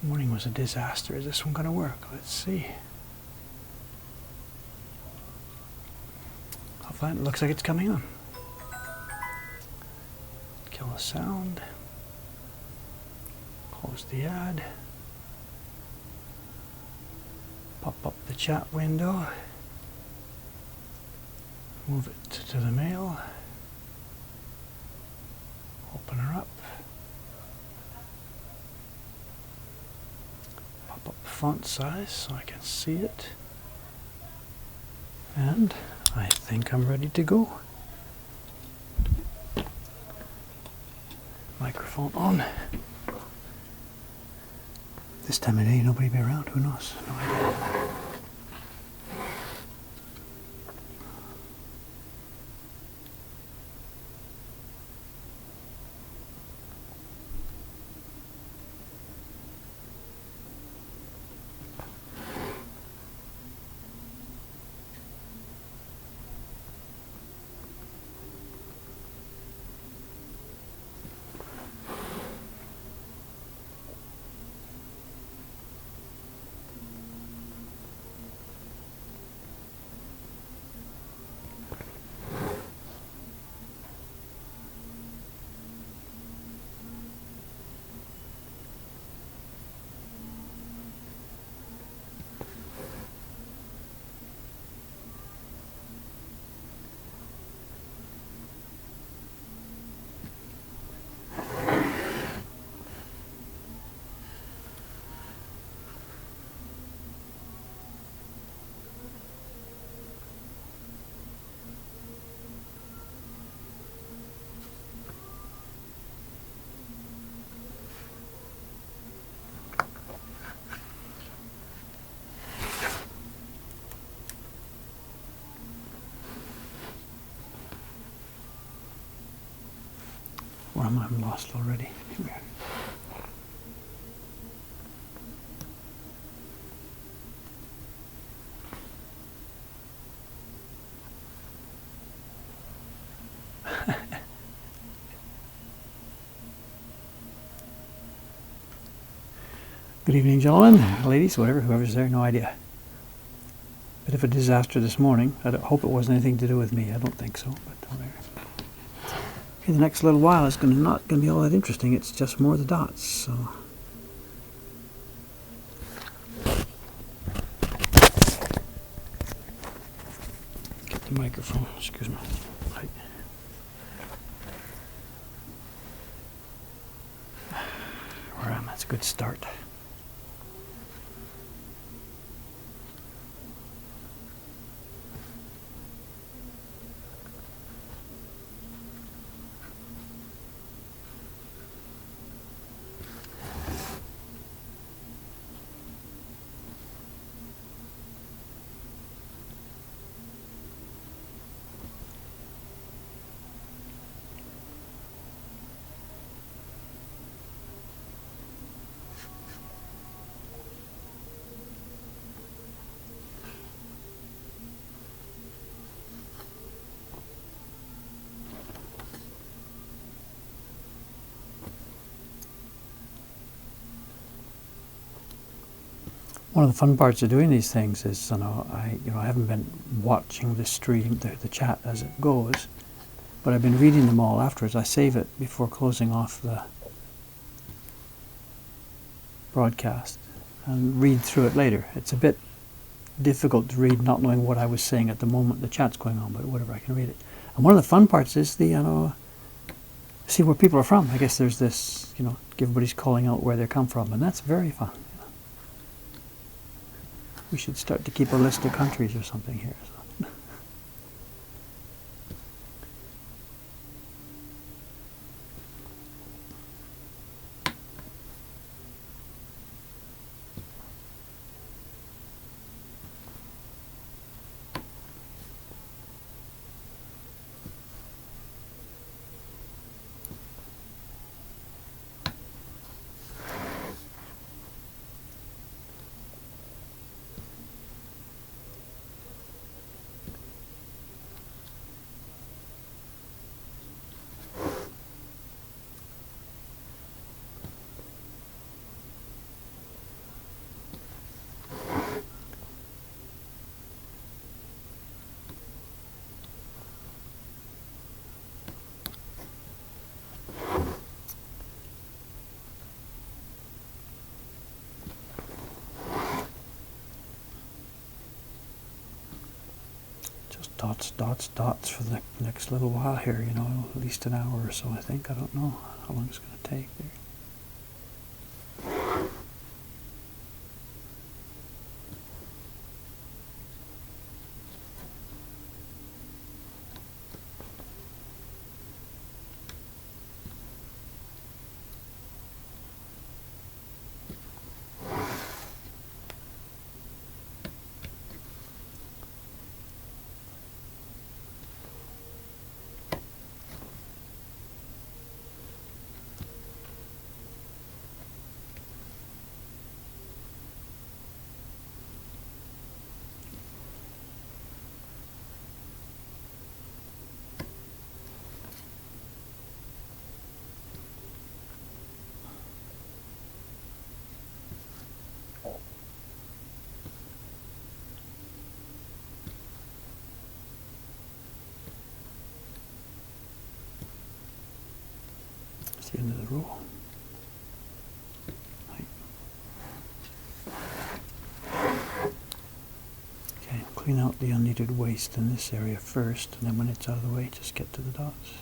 Morning was a disaster. Is this one going to work? Let's see. It looks like it's coming on. Kill the sound. Close the ad. Pop up the chat window. Move it to the mail. Open her up. Pop up the font size so I can see it. And I think I'm ready to go. Microphone on. This time of day, nobody be around. Who knows? No idea. Or am I lost already? Here. Good evening, gentlemen, ladies, whoever's there, no idea. Bit of a disaster this morning. I hope it wasn't anything to do with me. I don't think so, but whatever. Okay, the next little while is not going to be all that interesting. It's just more of the dots, so. Get the microphone, excuse me. Right. Where am I? That's a good start. One of the fun parts of doing these things is, I haven't been watching the stream, the chat as it goes, but I've been reading them all afterwards. I save it before closing off the broadcast and read through it later. It's a bit difficult to read not knowing what I was saying at the moment the chat's going on, but whatever, I can read it. And one of the fun parts is see where people are from. I guess there's this, everybody's calling out where they come from, and that's very fun. We should start to keep a list of countries or something here. So. dots, dots, dots for the next little while here, you know, at least an hour or so, I think. I don't know how long it's going to take there. It's the end of the row. Right. Okay, clean out the unneeded waste in this area first, and then when it's out of the way, just get to the dots.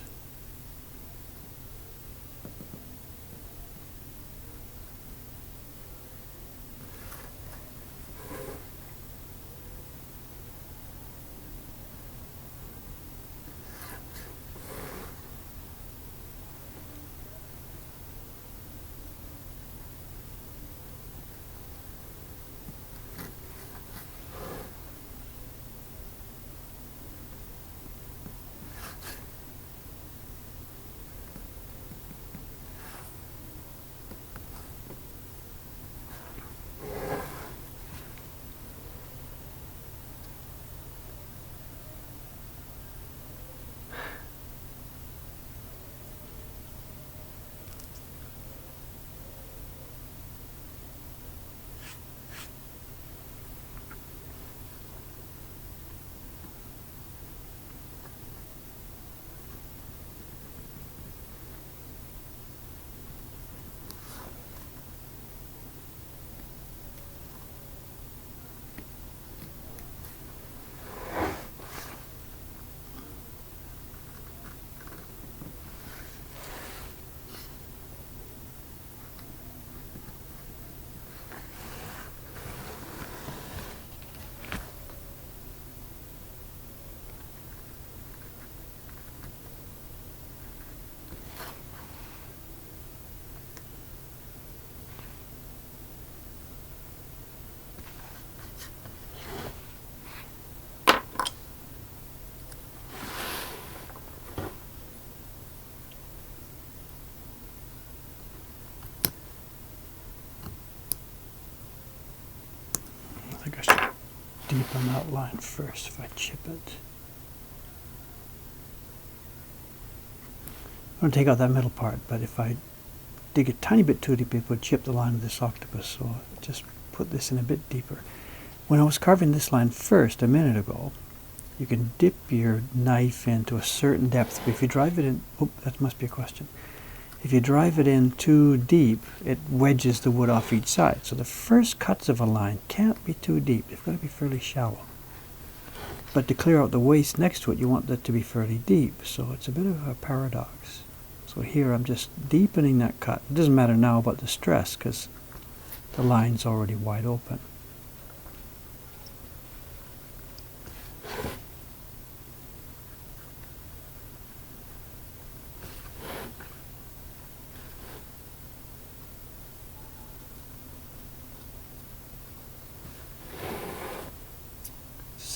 I think I should deepen that line first if I chip it. I'm going to take out that middle part, but if I dig a tiny bit too deep, it would chip the line of this octopus, so just put this in a bit deeper. When I was carving this line first a minute ago, you can dip your knife into a certain depth, but if you drive it in, oh, that must be a question. If you drive it in too deep, it wedges the wood off each side. So the first cuts of a line can't be too deep. They've got to be fairly shallow. But to clear out the waste next to it, you want that to be fairly deep. So it's a bit of a paradox. So here I'm just deepening that cut. It doesn't matter now about the stress because the line's already wide open.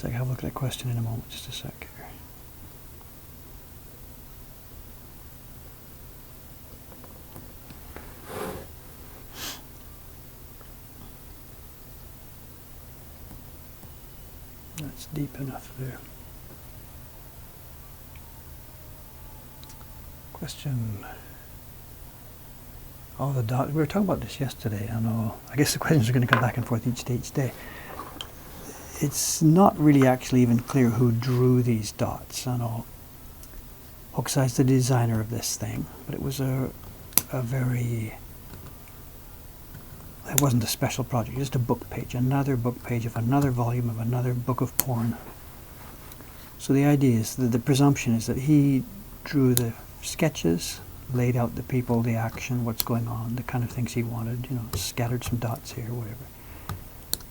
I'll have a look at that question in a moment, just a sec here. That's deep enough there. Question. All the dots. We were talking about this yesterday. I know. I guess the questions are going to come back and forth each day. It's not really actually even clear who drew these dots. I know Hokusai's the designer of this thing, but it was a very, it wasn't a special project, just a book page, another book page of another volume of another book of porn. So the idea is that the presumption is that he drew the sketches, laid out the people, the action, what's going on, the kind of things he wanted, scattered some dots here, whatever.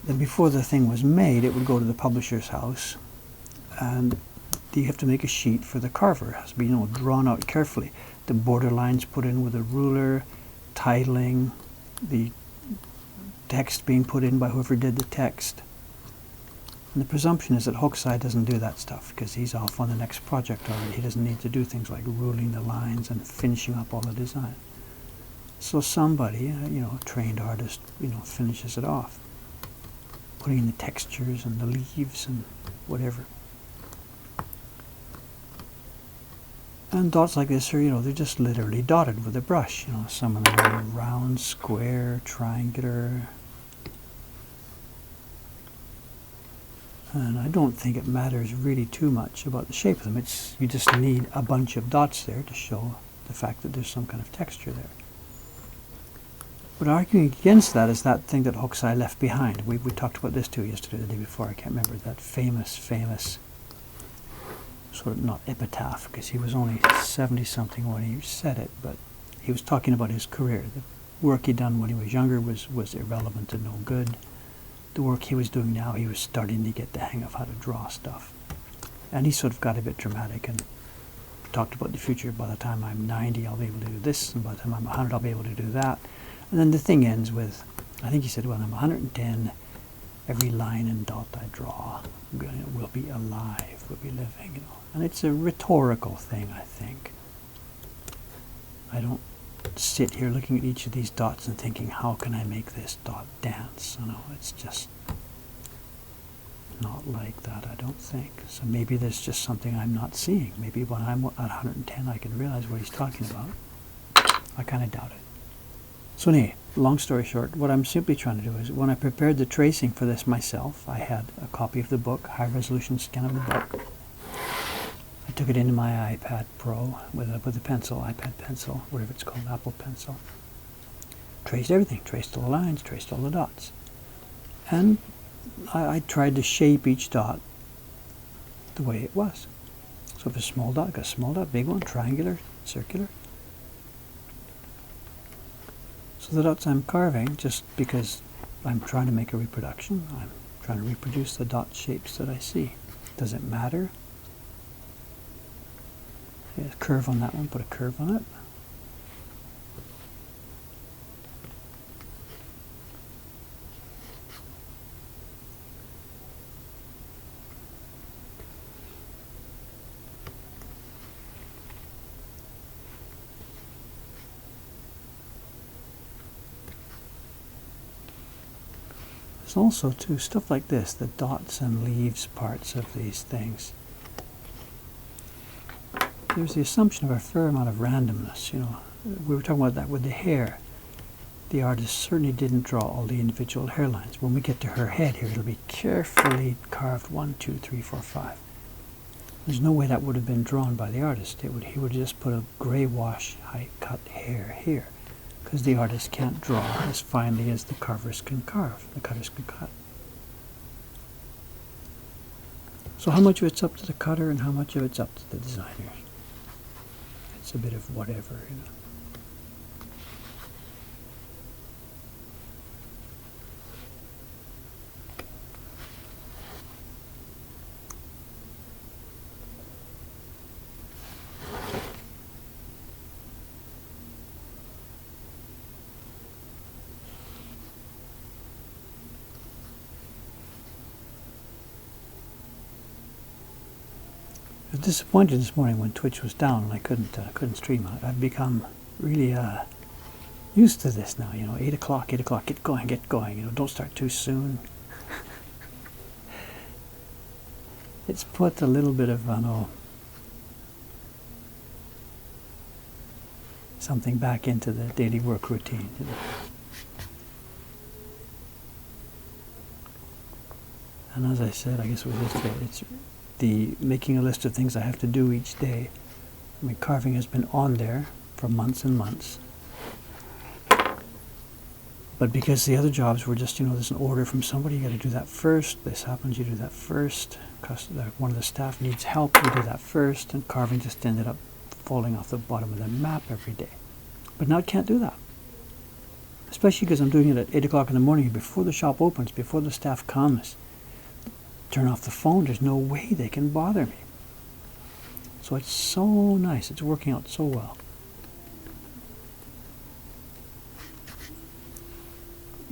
Then before the thing was made, it would go to the publisher's house, and you have to make a sheet for the carver. It has to be, drawn out carefully. The border lines put in with a ruler, titling, the text being put in by whoever did the text. And the presumption is that Hokusai doesn't do that stuff because he's off on the next project already. He doesn't need to do things like ruling the lines and finishing up all the design. So somebody, a trained artist, finishes it off, putting in the textures and the leaves and whatever. And dots like this are, they're just literally dotted with a brush. Some of them are round, square, triangular. And I don't think it matters really too much about the shape of them. You just need a bunch of dots there to show the fact that there's some kind of texture there. But arguing against that is that thing that Hokusai left behind. We talked about this too yesterday, the day before, I can't remember, that famous, sort of not epitaph, because he was only 70-something when he said it, but he was talking about his career. The work he'd done when he was younger was irrelevant and no good. The work he was doing now, he was starting to get the hang of how to draw stuff. And he sort of got a bit dramatic and talked about the future. By the time I'm 90, I'll be able to do this, and by the time I'm 100, I'll be able to do that. And then the thing ends with, I think he said, when I'm 110, every line and dot I draw will be alive, will be living, And it's a rhetorical thing, I think. I don't sit here looking at each of these dots and thinking, how can I make this dot dance? It's just not like that, I don't think. So maybe there's just something I'm not seeing. Maybe when I'm at 110, I can realize what he's talking about. I kind of doubt it. So anyway, long story short, what I'm simply trying to do is, when I prepared the tracing for this myself, I had a copy of the book, high-resolution scan of the book. I took it into my iPad Pro with a pencil, iPad pencil, whatever it's called, Apple Pencil. Traced everything, traced all the lines, traced all the dots. And I tried to shape each dot the way it was. So if it's a small dot, got a small dot, big one, triangular, circular. So the dots I'm carving, just because I'm trying to make a reproduction, I'm trying to reproduce the dot shapes that I see. Does it matter? A curve on that one, put a curve on it. There's also, too, stuff like this, the dots and leaves parts of these things. There's the assumption of a fair amount of randomness, We were talking about that with the hair. The artist certainly didn't draw all the individual hairlines. When we get to her head here, it'll be carefully carved 1, 2, 3, 4, 5. There's no way that would have been drawn by the artist. He would just put a gray wash height cut hair here, because the artist can't draw as finely as the carvers can carve, the cutters can cut. So how much of it's up to the cutter and how much of it's up to the designer? It's a bit of whatever, I was disappointed this morning when Twitch was down and I couldn't stream. I've become really used to this now. 8 o'clock, get going. Don't start too soon. It's put a little bit of something back into the daily work routine. And as I said, I guess it was yesterday, it's the making a list of things I have to do each day. I mean, carving has been on there for months and months. But because the other jobs were just, there's an order from somebody, you got to do that first. This happens, you do that first. One of the staff needs help, you do that first. And carving just ended up falling off the bottom of the map every day. But now I can't do that. Especially because I'm doing it at 8 o'clock in the morning before the shop opens, before the staff comes. Turn off the phone, there's no way they can bother me. So it's so nice, it's working out so well.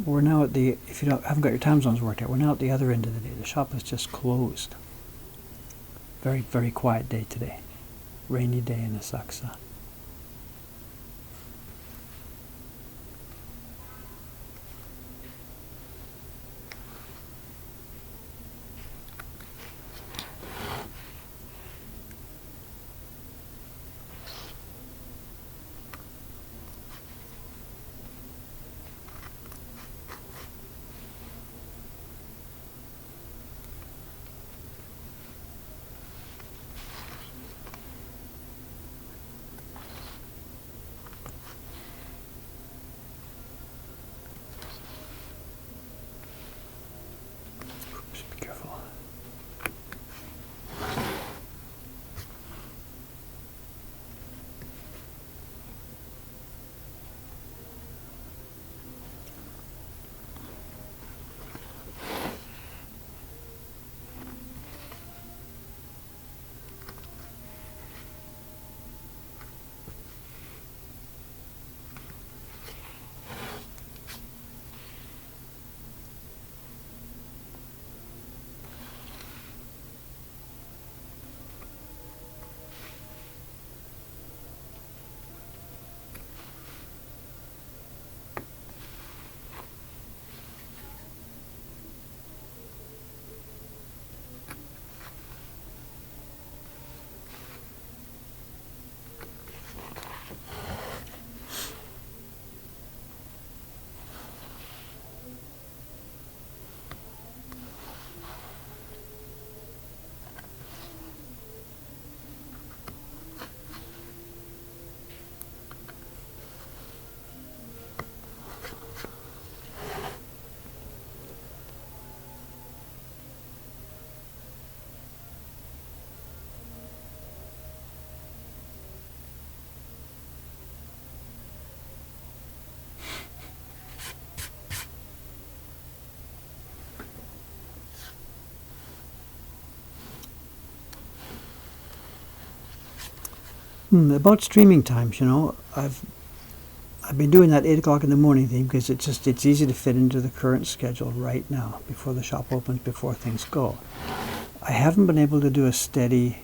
We're now at the, if you haven't got your time zones worked out, we're now at the other end of the day. The shop is just closed. Very, very quiet day today. Rainy day in Asakusa. Be careful. About streaming times, I've been doing that 8 o'clock in the morning thing because it's easy to fit into the current schedule right now before the shop opens, before things go. I haven't been able to do a steady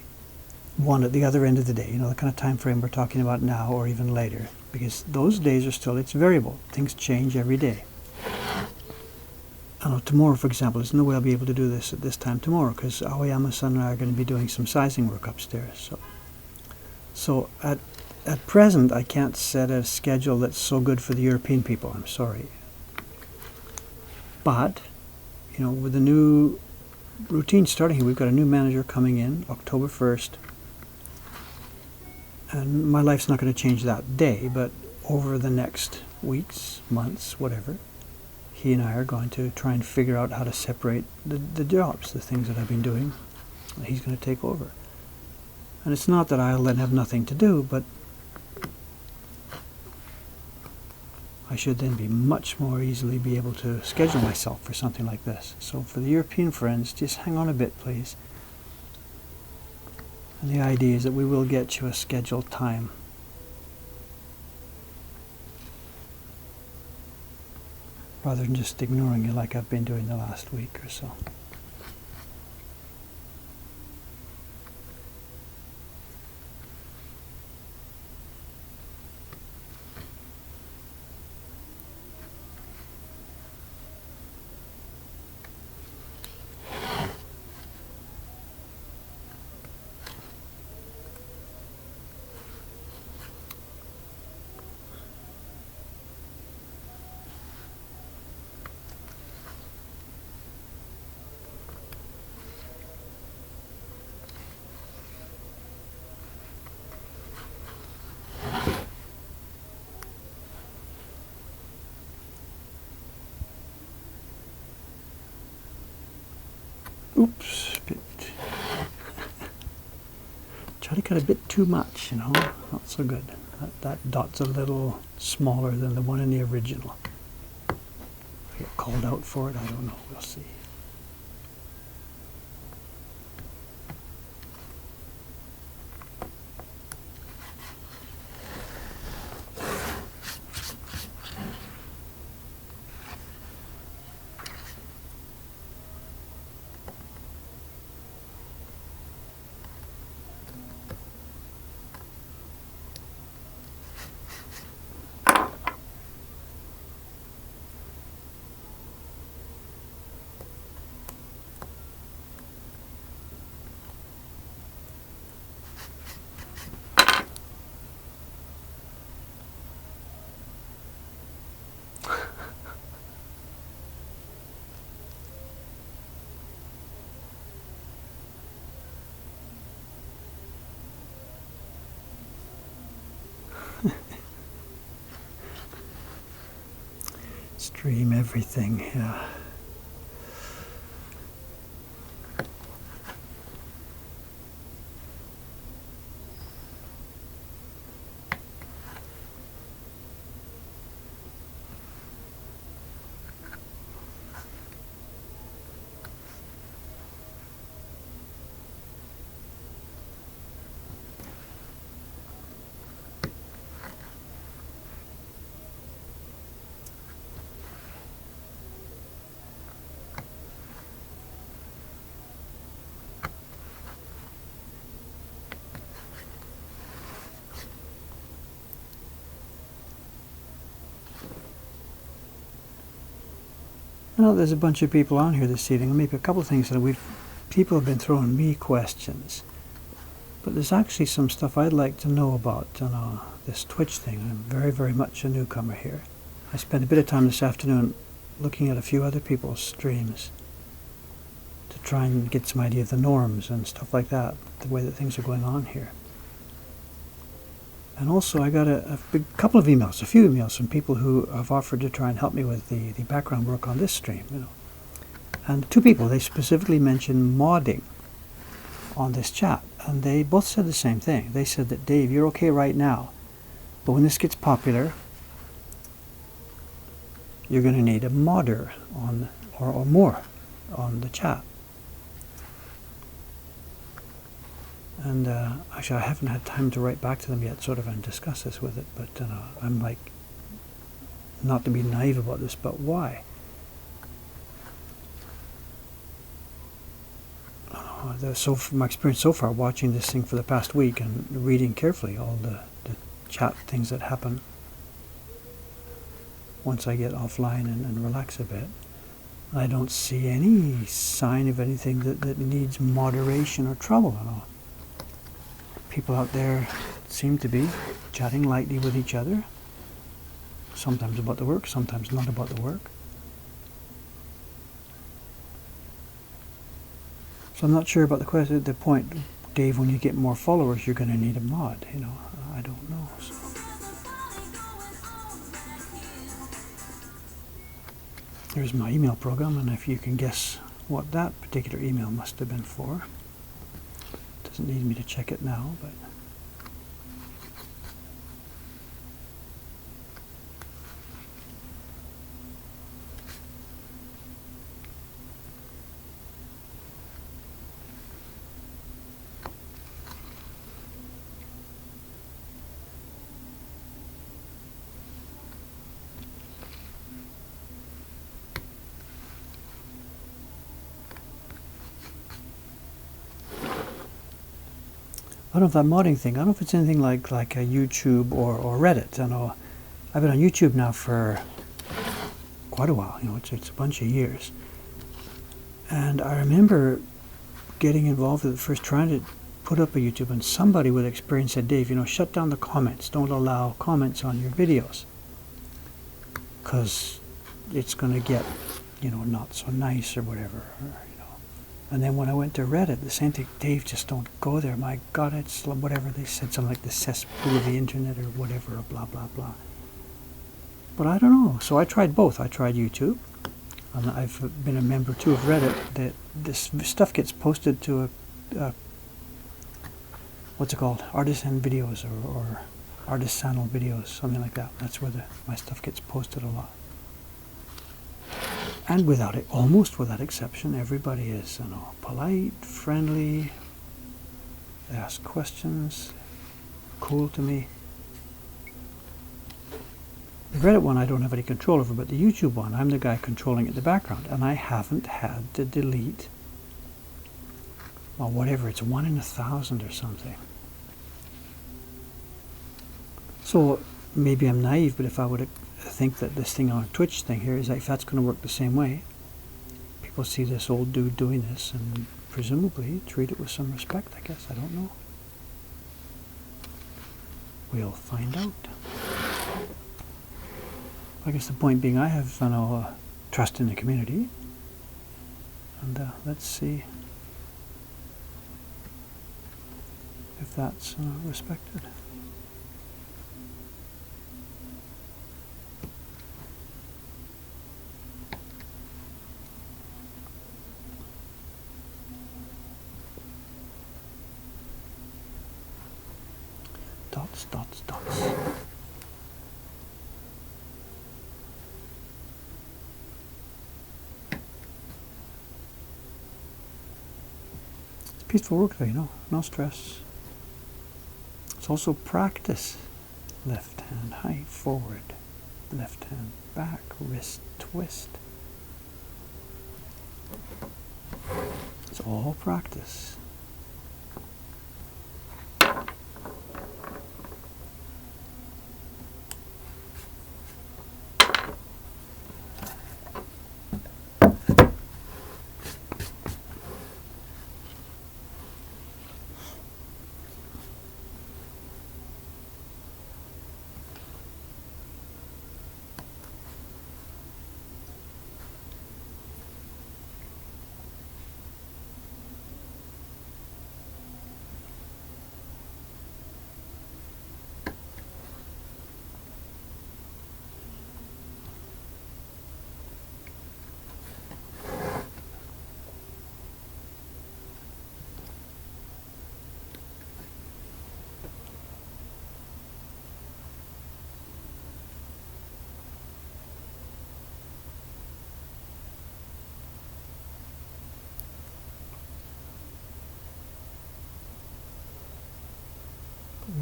one at the other end of the day, the kind of time frame we're talking about now or even later, because those days are still, it's variable. Things change every day. I know tomorrow, for example, there's no way I'll be able to do this at this time tomorrow because Aoyama-san and I are going to be doing some sizing work upstairs. So at present, I can't set a schedule that's so good for the European people. I'm sorry. But, with the new routine starting here, we've got a new manager coming in October 1st. And my life's not going to change that day, but over the next weeks, months, whatever, he and I are going to try and figure out how to separate the jobs, the things that I've been doing. He's going to take over. And it's not that I'll then have nothing to do, but I should then be much more easily be able to schedule myself for something like this. So for the European friends, just hang on a bit, please. And the idea is that we will get you a scheduled time. Rather than just ignoring you like I've been doing the last week or so. Oops, try to cut a bit too much, you know, not so good. That dot's a little smaller than the one in the original. If I get called out for it, I don't know, we'll see. Stream everything, yeah. Well, there's a bunch of people on here this evening. Maybe a couple of things that people have been throwing me questions, but there's actually some stuff I'd like to know about on this Twitch thing. I'm very, very much a newcomer here. I spent a bit of time this afternoon looking at a few other people's streams to try and get some idea of the norms and stuff like that, the way that things are going on here. And also I got a few emails from people who have offered to try and help me with the background work on this stream, you know. And two people, they specifically mentioned modding on this chat, and they both said the same thing. They said that, Dave, you're okay right now, but when this gets popular, you're going to need a modder on, or more on the chat. And actually, I haven't had time to write back to them yet, sort of, and discuss this with it. But I'm like, not to be naive about this, but why? So from my experience so far, watching this thing for the past week and reading carefully all the chat things that happen once I get offline and relax a bit, I don't see any sign of anything that needs moderation or trouble at all. People out there seem to be chatting lightly with each other, sometimes about the work, sometimes not about the work. So I'm not sure about the point, Dave, when you get more followers, you're going to need a mod, you know. I don't know. So. There's my email program, and if you can guess what that particular email must have been for. Doesn't need me to check it now, but I don't know if that modding thing, I don't know if it's anything like a YouTube or Reddit. I know I've been on YouTube now for quite a while, you know, it's a bunch of years. And I remember getting involved with it first, trying to put up a YouTube, and somebody with experience said, Dave, you know, shut down the comments, don't allow comments on your videos, because it's going to get, you know, not so nice or whatever. And then when I went to Reddit, the same thing, Dave, just don't go there. My God, it's whatever they said, something like the cesspool of the internet or whatever, or blah, blah, blah. But I don't know. So I tried both. I tried YouTube. and I've been a member too of Reddit, that this stuff gets posted to a what's it called? Artisan videos or artisanal videos, something like that. That's where my stuff gets posted a lot. And almost without exception, everybody is, polite, friendly, they ask questions, cool to me. The Reddit one I don't have any control over, but the YouTube one, I'm the guy controlling it in the background, and I haven't had to delete, well, whatever, it's 1 in 1,000 or something. So maybe I'm naive, but if I would think that this thing on Twitch thing here is like, that's going to work the same way, people see this old dude doing this and presumably treat it with some respect, I guess. I don't know. We'll find out. I guess the point being, I have trust in the community, and let's see if that's respected. Dots, dots, dots. It's peaceful work though, no stress. It's also practice. Left hand high, forward. Left hand back, wrist twist. It's all practice.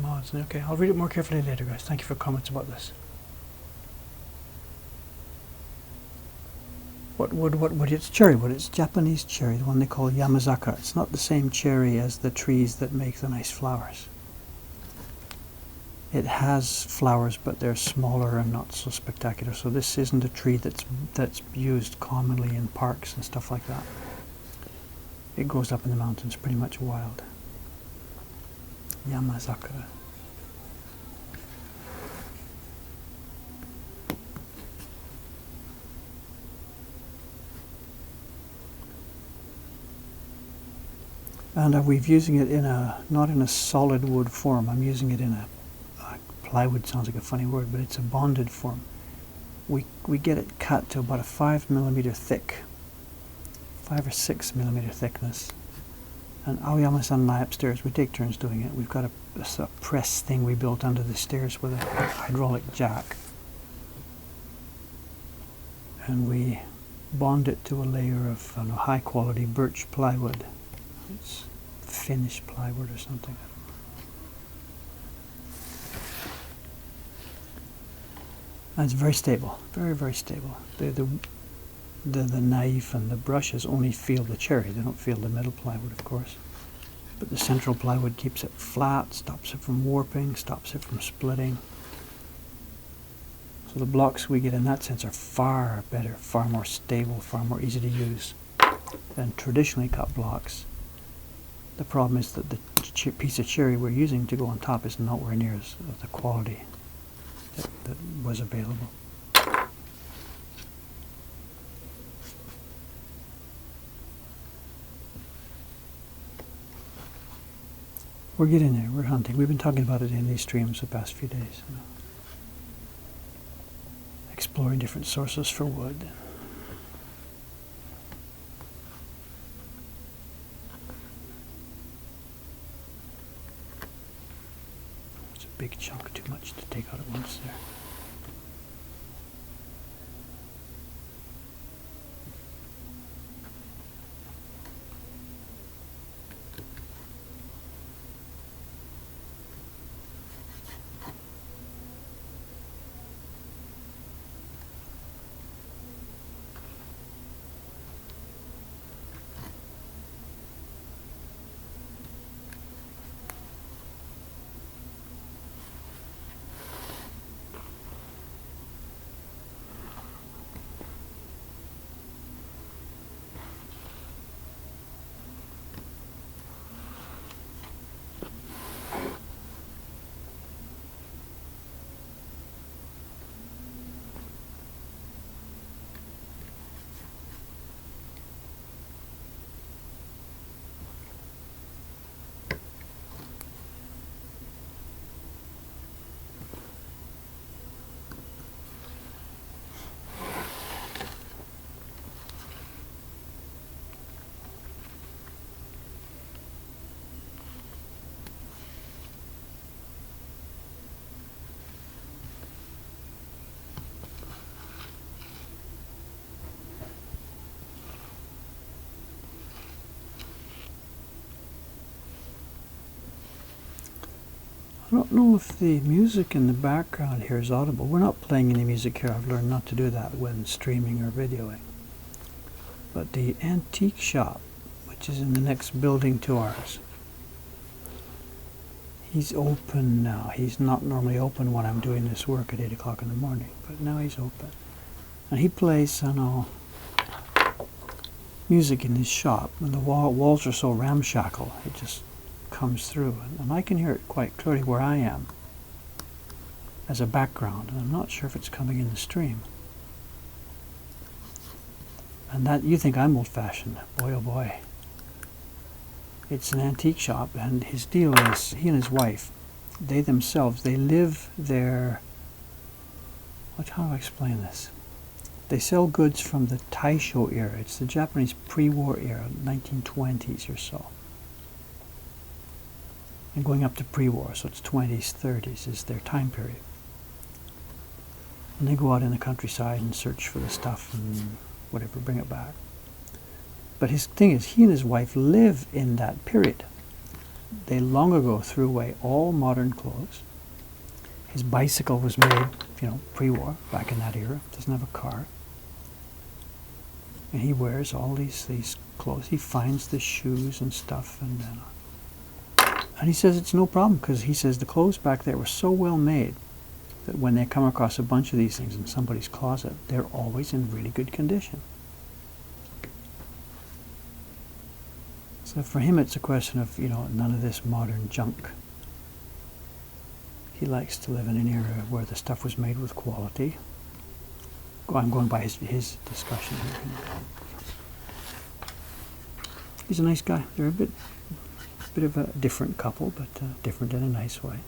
Mods. Okay, I'll read it more carefully later, guys. Thank you for comments about this. What wood? It's cherry wood. It's Japanese cherry, the one they call Yamazaka. It's not the same cherry as the trees that make the nice flowers. It has flowers, but they're smaller and not so spectacular. So this isn't a tree that's used commonly in parks and stuff like that. It grows up in the mountains, pretty much wild. Yamazaka. And we're using it in not in a solid wood form. I'm using it in plywood sounds like a funny word, but it's a bonded form. We get it cut to about a 5 millimeter thick, 5 or 6 millimeter thickness. And Aoyama-san and I upstairs, we take turns doing it. We've got a press thing we built under the stairs with a hydraulic jack. And we bond it to a layer of high quality birch plywood. It's Finnish plywood or something. And it's very stable, very, very stable. The knife and the brushes only feel the cherry. They don't feel the middle plywood, of course. But the central plywood keeps it flat, stops it from warping, stops it from splitting. So the blocks we get in that sense are far better, far more stable, far more easy to use than traditionally cut blocks. The problem is that the piece of cherry we're using to go on top is nowhere near the quality that was available. We're getting there, we're hunting. We've been talking about it in these streams the past few days. Exploring different sources for wood. big chunk, too much to take out at once there. I don't know if the music in the background here is audible. We're not playing any music here. I've learned not to do that when streaming or videoing. But the antique shop, which is in the next building to ours, he's open now. He's not normally open when I'm doing this work at 8 o'clock in the morning, but now he's open. And he plays, music in his shop, and the walls are so ramshackle, it just comes through, and I can hear it quite clearly where I am as a background, and I'm not sure if it's coming in the stream. And that, you think I'm old-fashioned. Boy, oh boy. It's an antique shop, and his deal is, he and his wife, they themselves, they live there, how do I explain this? They sell goods from the Taisho era. It's the Japanese pre-war era, 1920s or so. And going up to pre-war, so it's 20s, 30s is their time period. And they go out in the countryside and search for the stuff and whatever, bring it back. But his thing is, he and his wife live in that period. They long ago threw away all modern clothes. His bicycle was made, pre-war, back in that era. Doesn't have a car. And he wears all these clothes. He finds the shoes and stuff, and he says it's no problem, because he says the clothes back there were so well made that when they come across a bunch of these things in somebody's closet, they're always in really good condition. So for him it's a question of, none of this modern junk. He likes to live in an era where the stuff was made with quality. I'm going by his discussion here. He's a nice guy. They're a bit of a different couple, but different in a nice way.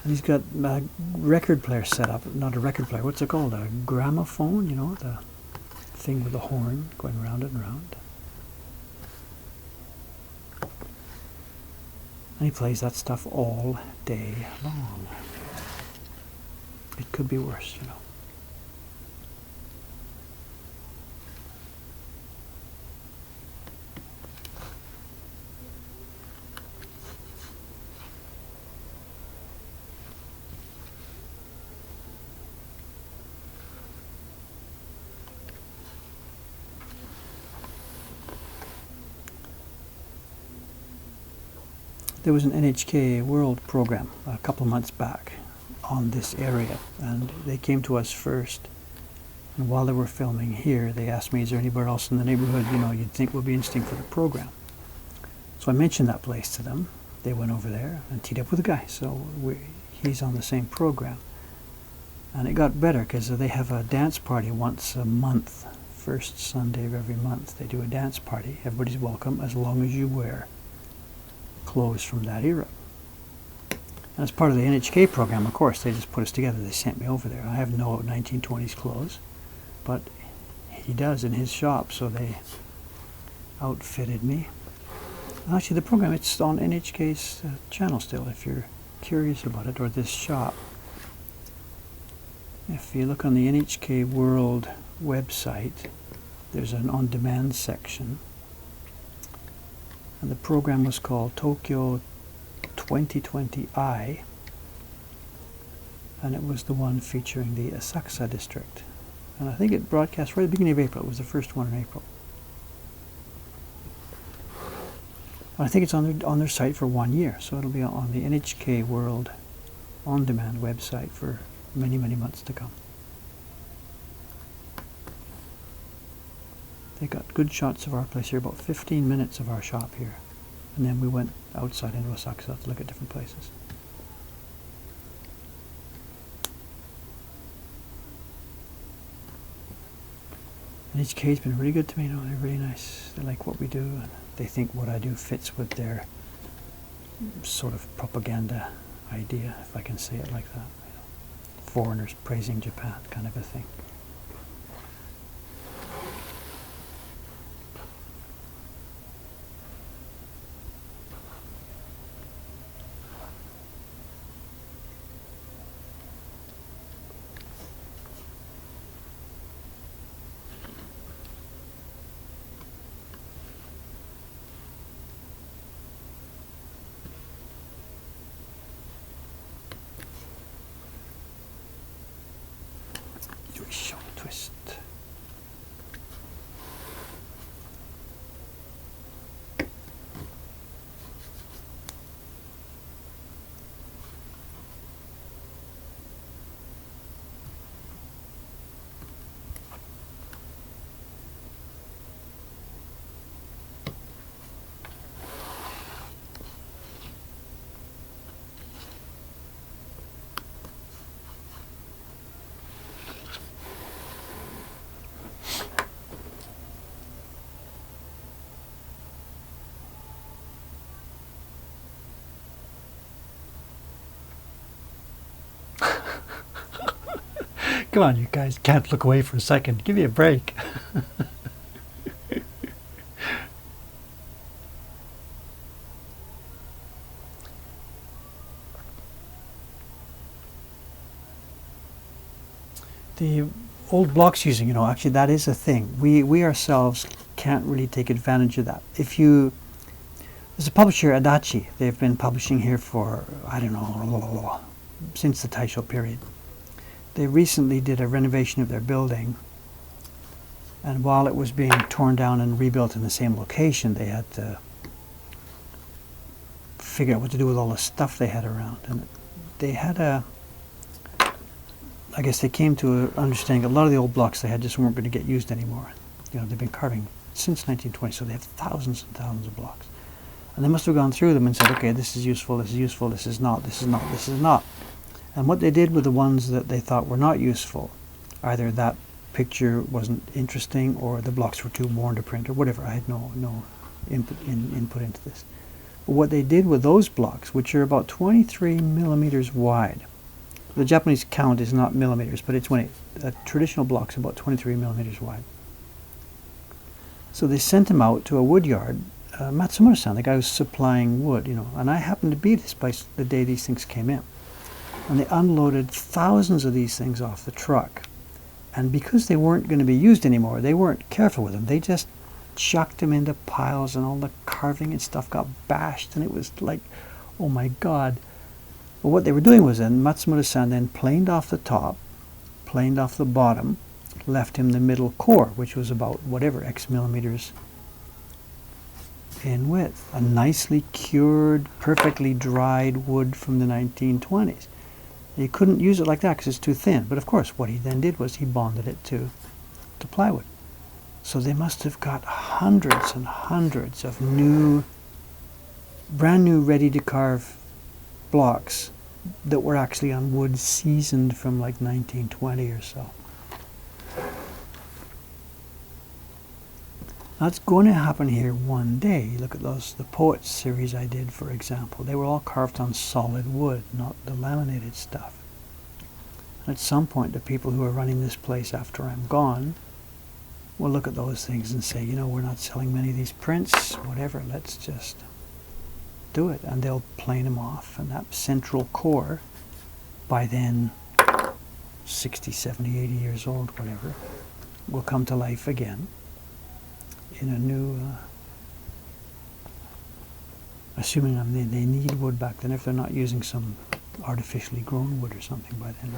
And he's got a record player set up. Not a record player, what's it called? A gramophone, the thing with the horn going round and round. And he plays that stuff all day long. It could be worse, There was an NHK World program a couple of months back on this area, and they came to us first. And while they were filming here, they asked me, is there anywhere else in the neighborhood, you'd think would be interesting for the program? So I mentioned that place to them. They went over there and teed up with a guy. So he's on the same program. And it got better because they have a dance party once a month. First Sunday of every month they do a dance party. Everybody's welcome as long as you wear clothes from that era. And as part of the NHK program, of course, they just put us together. They sent me over there. I have no 1920s clothes, but he does in his shop, so they outfitted me. Actually, the program, it's on NHK's channel still, if you're curious about it, or this shop. If you look on the NHK World website, there's an on-demand section, and the program was called Tokyo 2020i, and it was the one featuring the Asakusa district. And I think it broadcast right at the beginning of April. It was the first one in April. I think it's on their site for 1 year, so it'll be on the NHK World on-demand website for many, many months to come. They got good shots of our place here, about 15 minutes of our shop here. And then we went outside into Asakusa to look at different places. NHK's been really good to me, you know, they're really nice. They like what we do, and they think what I do fits with their sort of propaganda idea, if I can say it like that. You know, foreigners praising Japan kind of a thing. Twist. Come on, you guys can't look away for a second. Give me a break. The old blocks using, you know, actually that is a thing. We ourselves can't really take advantage of that. If you, there's a publisher, Adachi, they've been publishing here for, I don't know, since the Taisho period. They recently did a renovation of their building, and while it was being torn down and rebuilt in the same location, they had to figure out what to do with all the stuff they had around. And they had I guess they came to an understanding a lot of the old blocks they had just weren't going to get used anymore. You know, they've been carving since 1920, so they have thousands and thousands of blocks. And they must have gone through them and said, okay, this is useful, this is not, this is not, this is not. And what they did with the ones that they thought were not useful, either that picture wasn't interesting or the blocks were too worn to print or whatever. I had no input into this. But what they did with those blocks, which are about 23 millimeters wide, the Japanese count is not millimeters, but it's when a traditional block's about 23 millimeters wide. So they sent him out to a wood yard, Matsumura-san, the guy who's supplying wood, you know, and I happened to be at this place the day these things came in. And they unloaded thousands of these things off the truck. And because they weren't going to be used anymore, they weren't careful with them. They just chucked them into piles, and all the carving and stuff got bashed, and it was like, oh my God. But what they were doing was then, Matsumura-san then planed off the top, planed off the bottom, left him the middle core, which was about whatever, X millimeters in width. A nicely cured, perfectly dried wood from the 1920s. You couldn't use it like that because it's too thin. But of course, what he then did was he bonded it to plywood. So they must have got hundreds and hundreds of brand new, ready to carve blocks that were actually on wood seasoned from like 1920 or so. That's going to happen here one day. Look at those, the Poets series I did, for example. They were all carved on solid wood, not the laminated stuff. And at some point, the people who are running this place after I'm gone will look at those things and say, you know, we're not selling many of these prints, whatever, let's just do it, and they'll plane them off, and that central core, by then 60, 70, 80 years old, whatever, will come to life again in a new, assuming they need wood back then, if they're not using some artificially grown wood or something by then.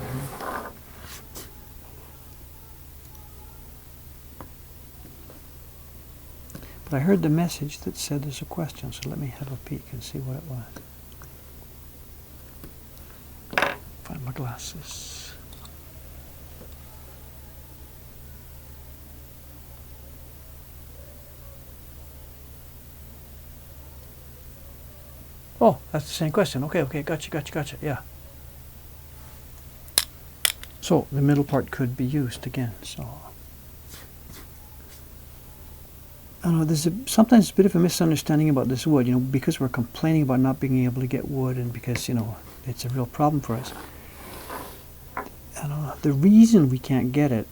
But I heard the message that said there's a question, so let me have a peek and see what it was. Find my glasses. Oh, that's the same question. Okay, gotcha, yeah. So, the middle part could be used again, so. I don't know, there's sometimes a bit of a misunderstanding about this wood, because we're complaining about not being able to get wood, and because, it's a real problem for us. I don't know, the reason we can't get it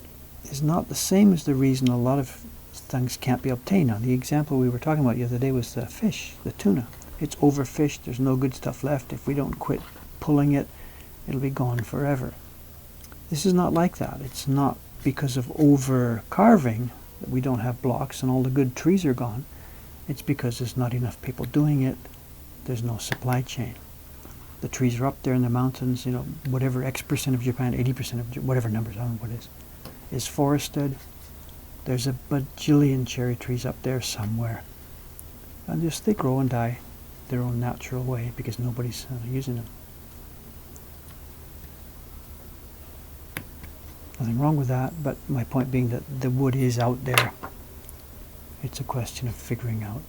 is not the same as the reason a lot of things can't be obtained. Now, the example we were talking about the other day was the fish, the tuna. It's overfished, there's no good stuff left. If we don't quit pulling it, it'll be gone forever. This is not like that. It's not because of over carving that we don't have blocks and all the good trees are gone. It's because there's not enough people doing it. There's no supply chain. The trees are up there in the mountains, whatever X% of Japan, 80% of whatever numbers, I don't know what it is forested. There's a bajillion cherry trees up there somewhere. And they grow and die their own natural way because nobody's using them. Nothing wrong with that, but my point being that the wood is out there. It's a question of figuring out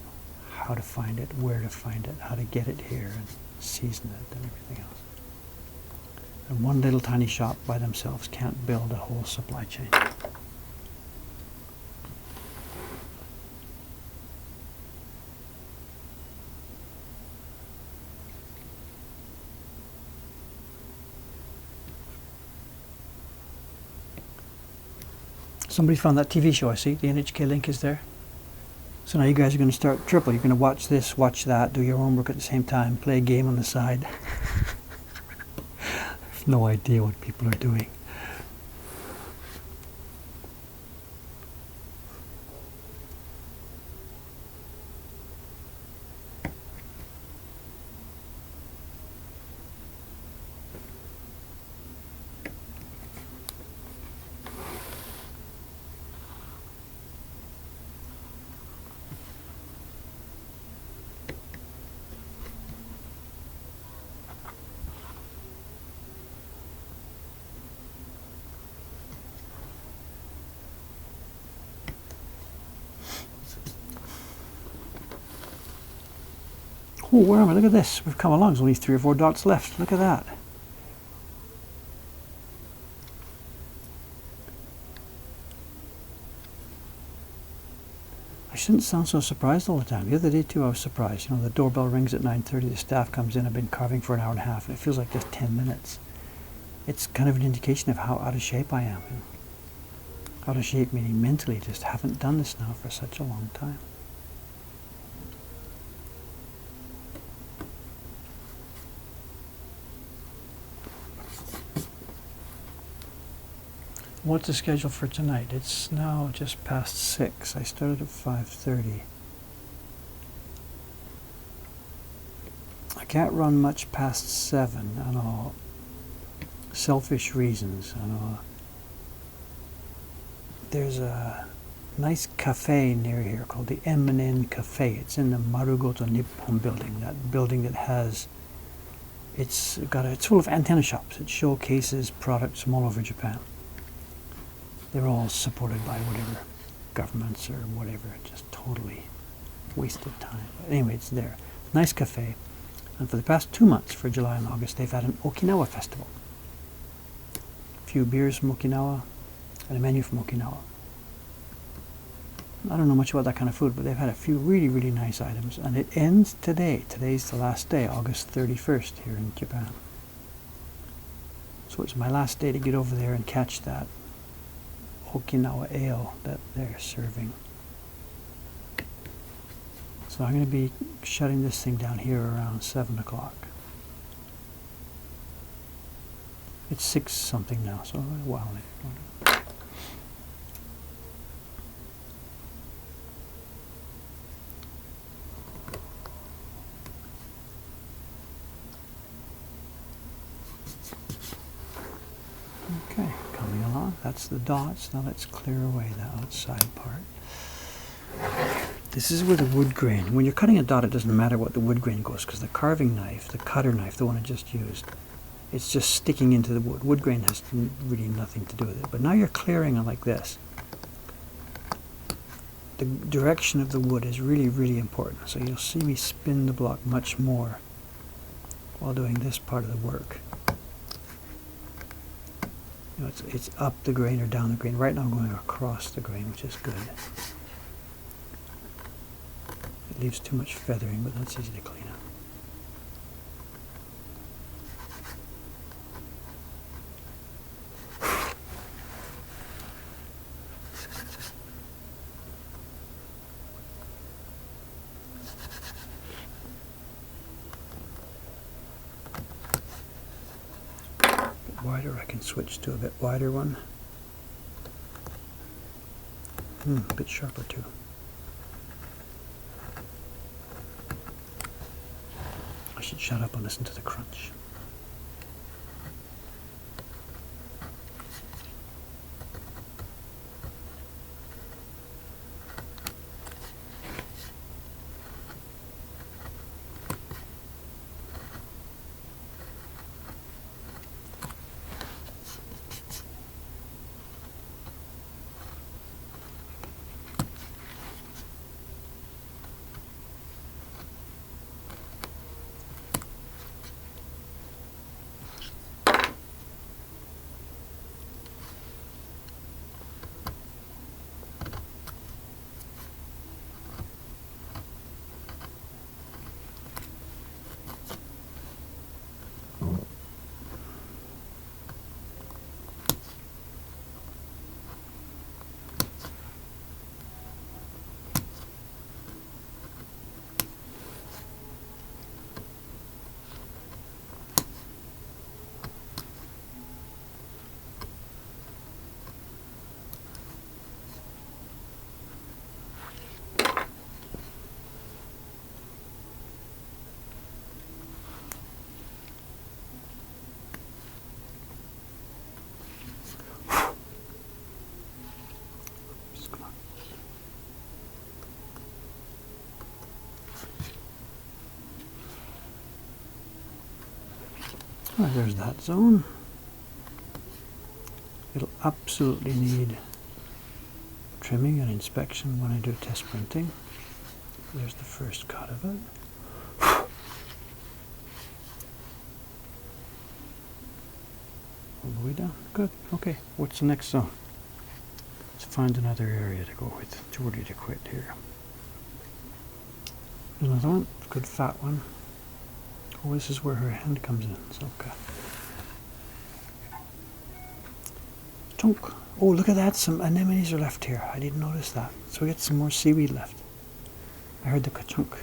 how to find it, where to find it, how to get it here, and season it, and everything else. And one little tiny shop by themselves can't build a whole supply chain. Somebody found that TV show, I see. The NHK link is there. So now you guys are going to start triple. You're going to watch this, watch that, do your homework at the same time, play a game on the side. I have no idea what people are doing. Oh, where am I? Look at this. We've come along. There's only 3 or 4 dots left. Look at that. I shouldn't sound so surprised all the time. The other day too I was surprised. The doorbell rings at 9:30, the staff comes in, I've been carving for an hour and a half, and it feels like just 10 minutes. It's kind of an indication of how out of shape I am. Out of shape meaning mentally, just haven't done this now for such a long time. What's the schedule for tonight? It's now just past 6. I started at 5:30. I can't run much past 7. I know. Selfish reasons. I know. There's a nice cafe near here called the M&N Cafe. It's in the Marugoto Nippon building. That building that has, it's full of antenna shops. It showcases products from all over Japan. They're all supported by whatever governments or whatever. Just totally wasted time. But anyway, it's there. Nice cafe. And for the past 2 months, for July and August, they've had an Okinawa festival. A few beers from Okinawa and a menu from Okinawa. I don't know much about that kind of food, but they've had a few really, really nice items. And it ends today. Today's the last day, August 31st here in Japan. So it's my last day to get over there and catch that Okinawa ale that they're serving. So So I'm going to be shutting this thing down here around 7 o'clock. It's 6 something now, so a while later. Okay, coming along. That's the dots. Now let's clear away the outside part. This is where the wood grain, when you're cutting a dot, it doesn't matter what the wood grain goes, because the carving knife, the cutter knife, the one I just used, it's just sticking into the wood. Wood grain has really nothing to do with it. But now you're clearing it like this. The direction of the wood is really, really important. So you'll see me spin the block much more while doing this part of the work. You know, it's up the grain or down the grain. Right now I'm going across the grain, which is good. It leaves too much feathering, but that's easy to clean up. Wider, I can switch to a bit wider one. A bit sharper too. I should shut up and listen to the crunch. Right, there's that zone. It'll absolutely need trimming and inspection when I do test printing. There's the first cut of it. All the way down. Good. Okay, what's the next zone? Let's find another area to go with. Too early to quit here. There's another one. Good fat one. Oh, this is where her hand comes in. So, okay. Chunk. Oh, look at that. Some anemones are left here. I didn't notice that. So we get some more seaweed left. I heard the ka-chunk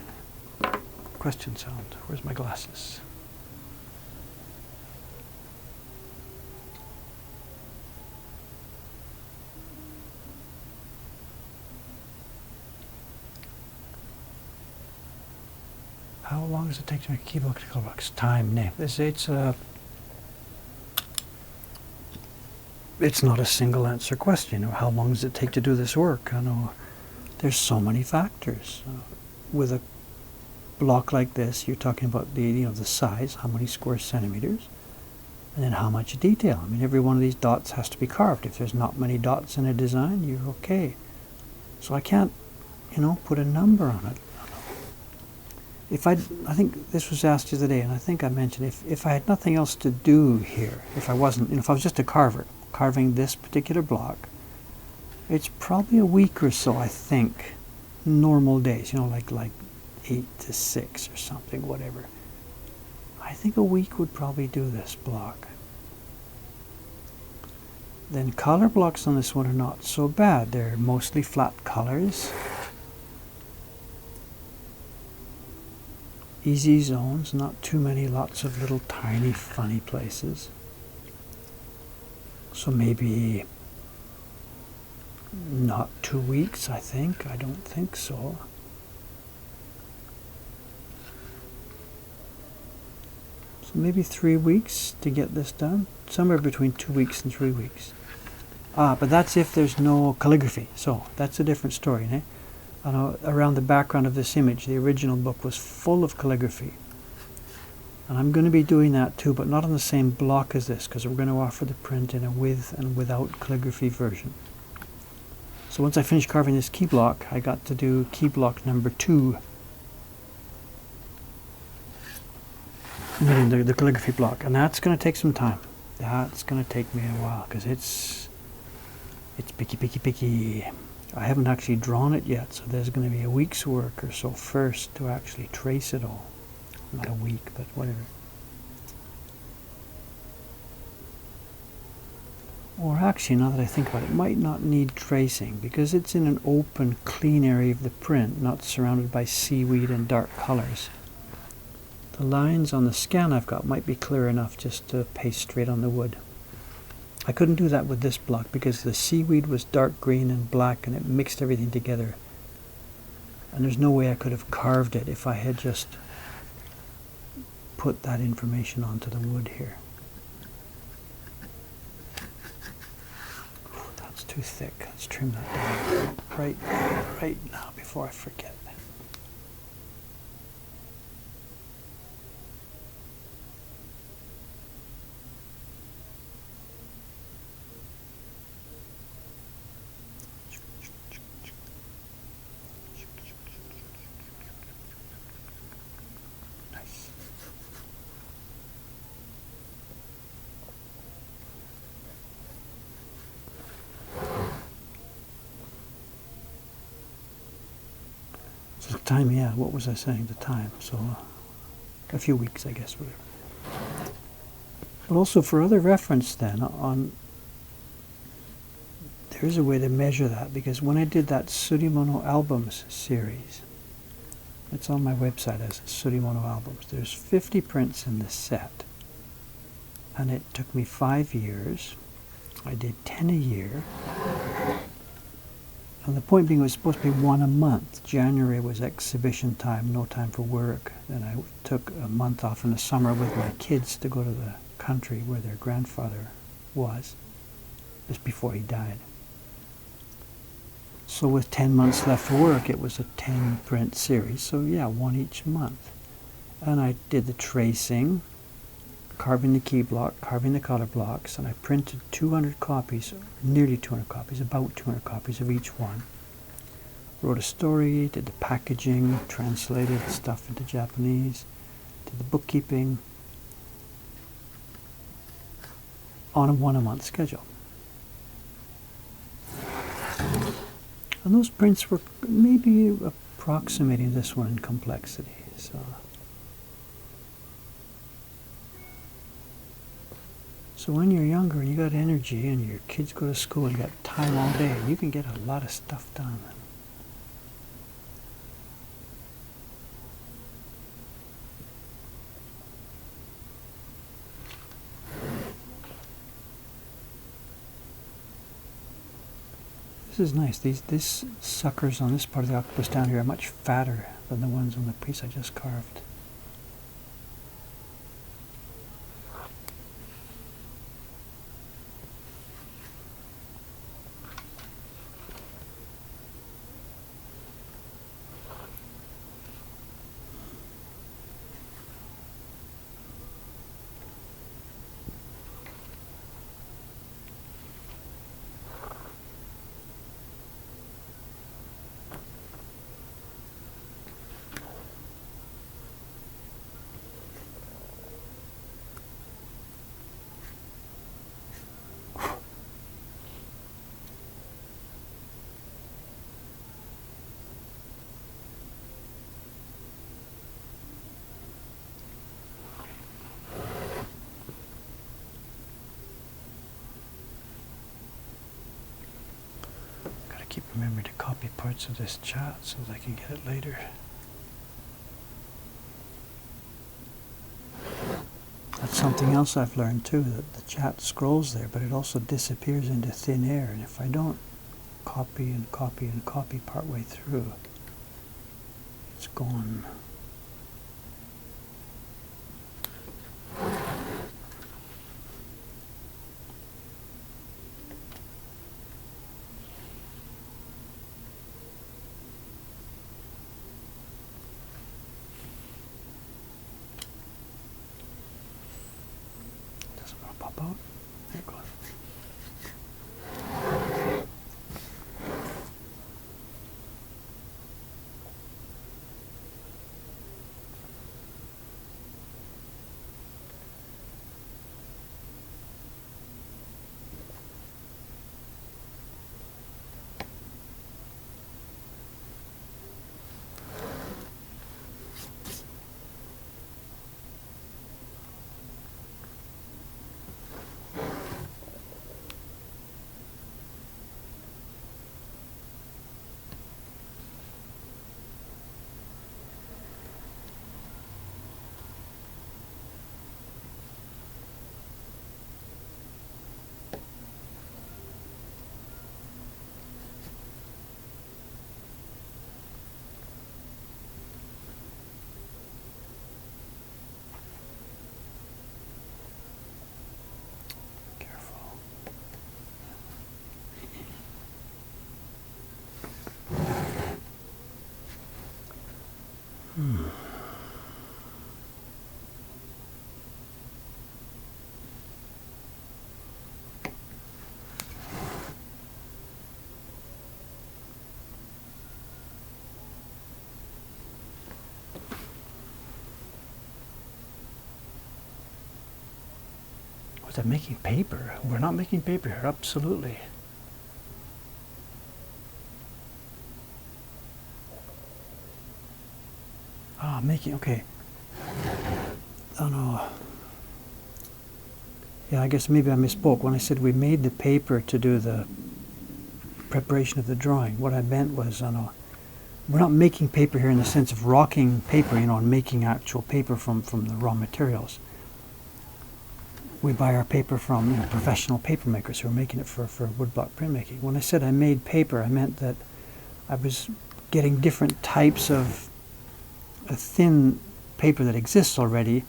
question sound. Where's my glasses? How long does it take to make a keyboard box? Time, name. It's not a single answer question. How long does it take to do this work? I know there's so many factors. With a block like this, you're talking about the size, how many square centimeters, and then how much detail. I mean, every one of these dots has to be carved. If there's not many dots in a design, you're okay. So I can't, put a number on it. I think this was asked the other day, and I think I mentioned if I had nothing else to do here, if I wasn't, if I was just a carver, carving this particular block, it's probably a week or so, I think, normal days, like 8 to 6 or something, whatever. I think a week would probably do this block. Then color blocks on this one are not so bad. They're mostly flat colors. easy zones, not too many, lots of little tiny funny places. So maybe not 2 weeks, I think. I don't think so. So maybe 3 weeks to get this done. Somewhere between 2 weeks and 3 weeks. But that's if there's no calligraphy. So that's a different story. Eh? Around the background of this image, the original book was full of calligraphy. And I'm going to be doing that too, but not on the same block as this, because we're going to offer the print in a with and without calligraphy version. So once I finish carving this key block, I got to do key block number 2. Meaning the calligraphy block. And that's going to take some time. That's going to take me a while, because it's picky. I haven't actually drawn it yet, so there's going to be a week's work or so first to actually trace it all. Not a week, but whatever. Or actually, now that I think about it, it might not need tracing because it's in an open, clean area of the print, not surrounded by seaweed and dark colors. The lines on the scan I've got might be clear enough just to paste straight on the wood. I couldn't do that with this block because the seaweed was dark green and black and it mixed everything together. And there's no way I could have carved it if I had just put that information onto the wood here. That's too thick. Let's trim that down right now before I forget. So the time, yeah, what was I saying? The time. So a few weeks, I guess, whatever. But also for other reference then, there is a way to measure that, because when I did that Surimono Albums series, it's on my website as Surimono Albums. There's 50 prints in the set. And it took me 5 years. I did 10 a year. And the point being, it was supposed to be 1 a month. January was exhibition time, no time for work. Then I took a month off in the summer with my kids to go to the country where their grandfather was, just before he died. So with 10 months left for work, it was a 10 print series. So yeah, 1 each month. And I did the tracing, carving the key block, carving the color blocks, and I printed 200 copies, nearly 200 copies, about 200 copies of each one. Wrote a story, did the packaging, translated stuff into Japanese, did the bookkeeping, on a 1 a month schedule. And those prints were maybe approximating this one in complexity. So when you're younger and you got energy and your kids go to school, you got time all day, you can get a lot of stuff done. This is nice. These suckers on this part of the octopus down here are much fatter than the ones on the piece I just carved. Keep remembering to copy parts of this chat so that I can get it later. That's something else I've learned too, that the chat scrolls there, but it also disappears into thin air. And if I don't copy and copy and copy partway through, it's gone. Doesn't want to pop out. There it goes. Was that making paper? We're not making paper here, absolutely. Ah, making, okay. Oh no. Yeah, I guess maybe I misspoke when I said we made the paper to do the preparation of the drawing. What I meant was, we're not making paper here in the sense of rocking paper, and making actual paper from the raw materials. We buy our paper from professional paper makers who are making it for woodblock printmaking. When I said I made paper, I meant that I was getting different types of a thin paper that exists already,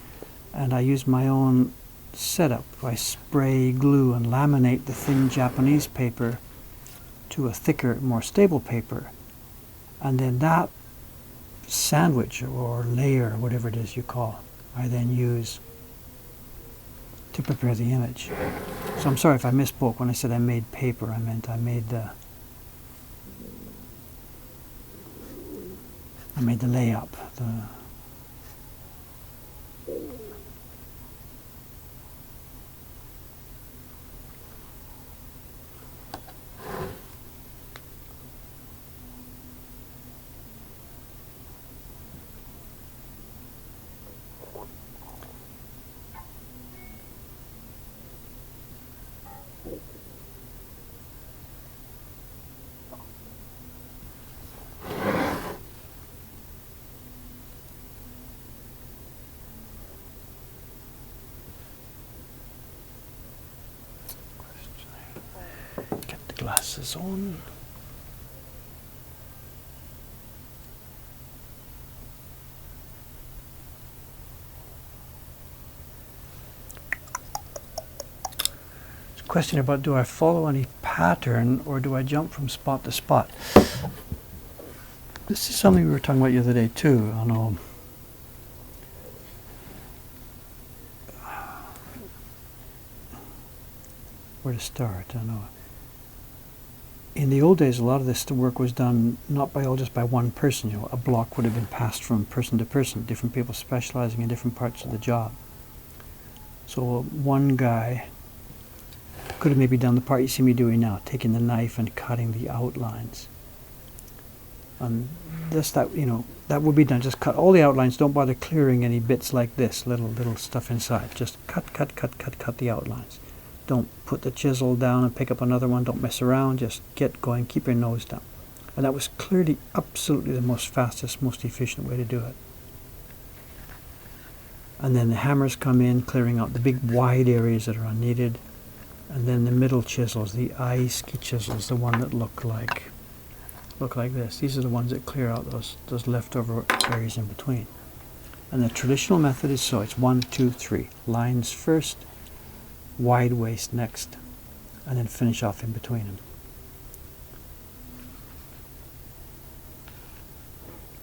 and I used my own setup. I spray, glue, and laminate the thin Japanese paper to a thicker, more stable paper, and then that sandwich or layer, whatever it is you call, I then use to prepare the image. So I'm sorry if I misspoke when I said I made paper. I meant I made the layup. Get the glasses on. Question about, do I follow any pattern or do I jump from spot to spot? This is something we were talking about the other day too. I know where to start. I know in the old days a lot of this work was done not by just by one person. A block would have been passed from person to person, different people specializing in different parts of the job. So one guy could have maybe done the part you see me doing now, taking the knife and cutting the outlines. And that would be done. Just cut all the outlines. Don't bother clearing any bits like this, little stuff inside. Just cut the outlines. Don't put the chisel down and pick up another one. Don't mess around. Just get going. Keep your nose down. And that was clearly absolutely the most fastest, most efficient way to do it. And then the hammers come in, clearing out the big wide areas that are unneeded. And then the middle chisels, the ski chisels, the one that look like this. These are the ones that clear out those leftover areas in between. And the traditional method is so. It's 1, 2, 3. Lines first, wide waste next, and then finish off in between them.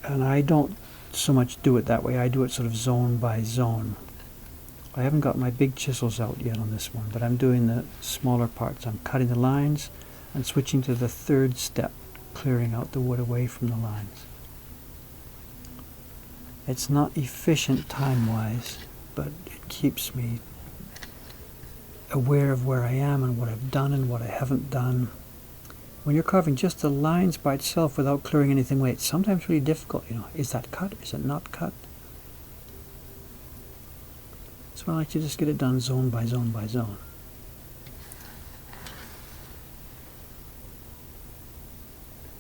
And I don't so much do it that way. I do it sort of zone by zone. I haven't got my big chisels out yet on this one, but I'm doing the smaller parts. I'm cutting the lines and switching to the third step, clearing out the wood away from the lines. It's not efficient time-wise, but it keeps me aware of where I am and what I've done and what I haven't done. When you're carving just the lines by itself without clearing anything away, it's sometimes really difficult. Is that cut? Is it not cut? So I like to just get it done zone by zone by zone.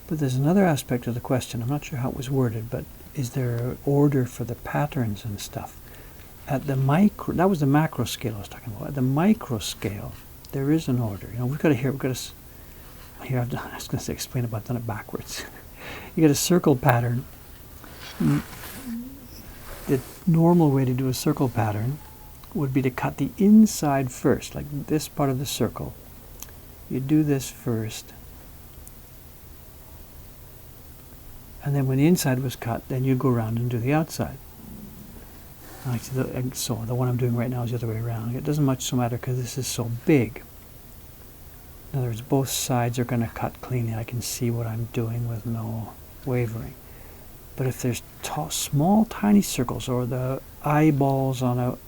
But there's another aspect of the question. I'm not sure how it was worded, but is there an order for the patterns and stuff? At the micro, that was the macro scale I was talking about. At the micro scale, there is an order. We've got to here. I was going to explain it, but I've done it backwards. You get a circle pattern. The normal way to do a circle pattern would be to cut the inside first, like this part of the circle. You do this first. And then when the inside was cut, then you go around and do the outside. So the one I'm doing right now is the other way around. It doesn't much so matter because this is so big. In other words, both sides are going to cut cleanly. I can see what I'm doing with no wavering. But if there's small, tiny circles, or the eyeballs on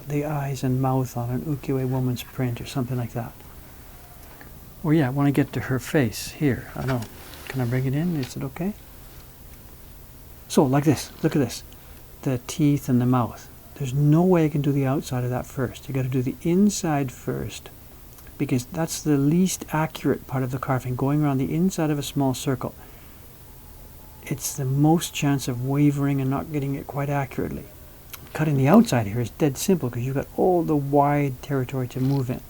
the eyes and mouth on an ukiyo-e woman's print, or something like that. Or I want to get to her face here. I know. Can I bring it in? Is it okay? So, like this. Look at this. The teeth and the mouth. There's no way I can do the outside of that first. You got to do the inside first, because that's the least accurate part of the carving, going around the inside of a small circle. It's the most chance of wavering and not getting it quite accurately. Cutting the outside here is dead simple because you've got all the wide territory to move in.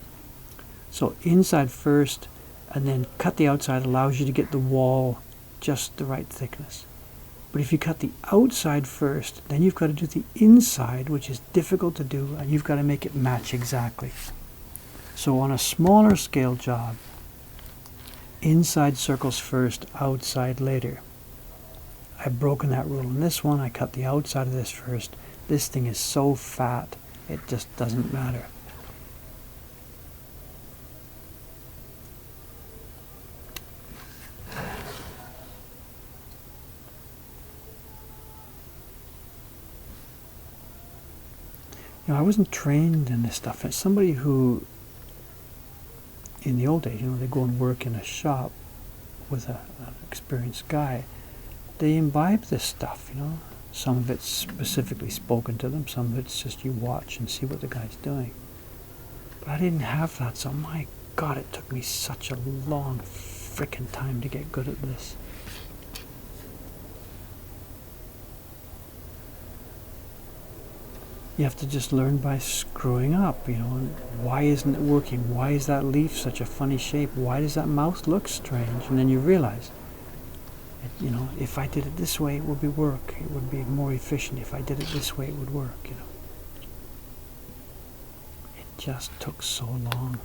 So inside first, and then cut the outside allows you to get the wall just the right thickness. But if you cut the outside first, then you've got to do the inside, which is difficult to do, and you've got to make it match exactly. So on a smaller scale job, inside circles first, outside later. I've broken that rule in this one. I cut the outside of this first. This thing is so fat, it just doesn't matter. I wasn't trained in this stuff. As somebody who, in the old days, they go and work in a shop with an experienced guy, they imbibe this stuff, Some of it's specifically spoken to them, some of it's just you watch and see what the guy's doing. But I didn't have that, so my God, it took me such a long frickin' time to get good at this. You have to just learn by screwing up, and why isn't it working? Why is that leaf such a funny shape? Why does that mouth look strange? And then you realize, if I did it this way, it would work. It would be more efficient. If I did it this way, it would work, It just took so long.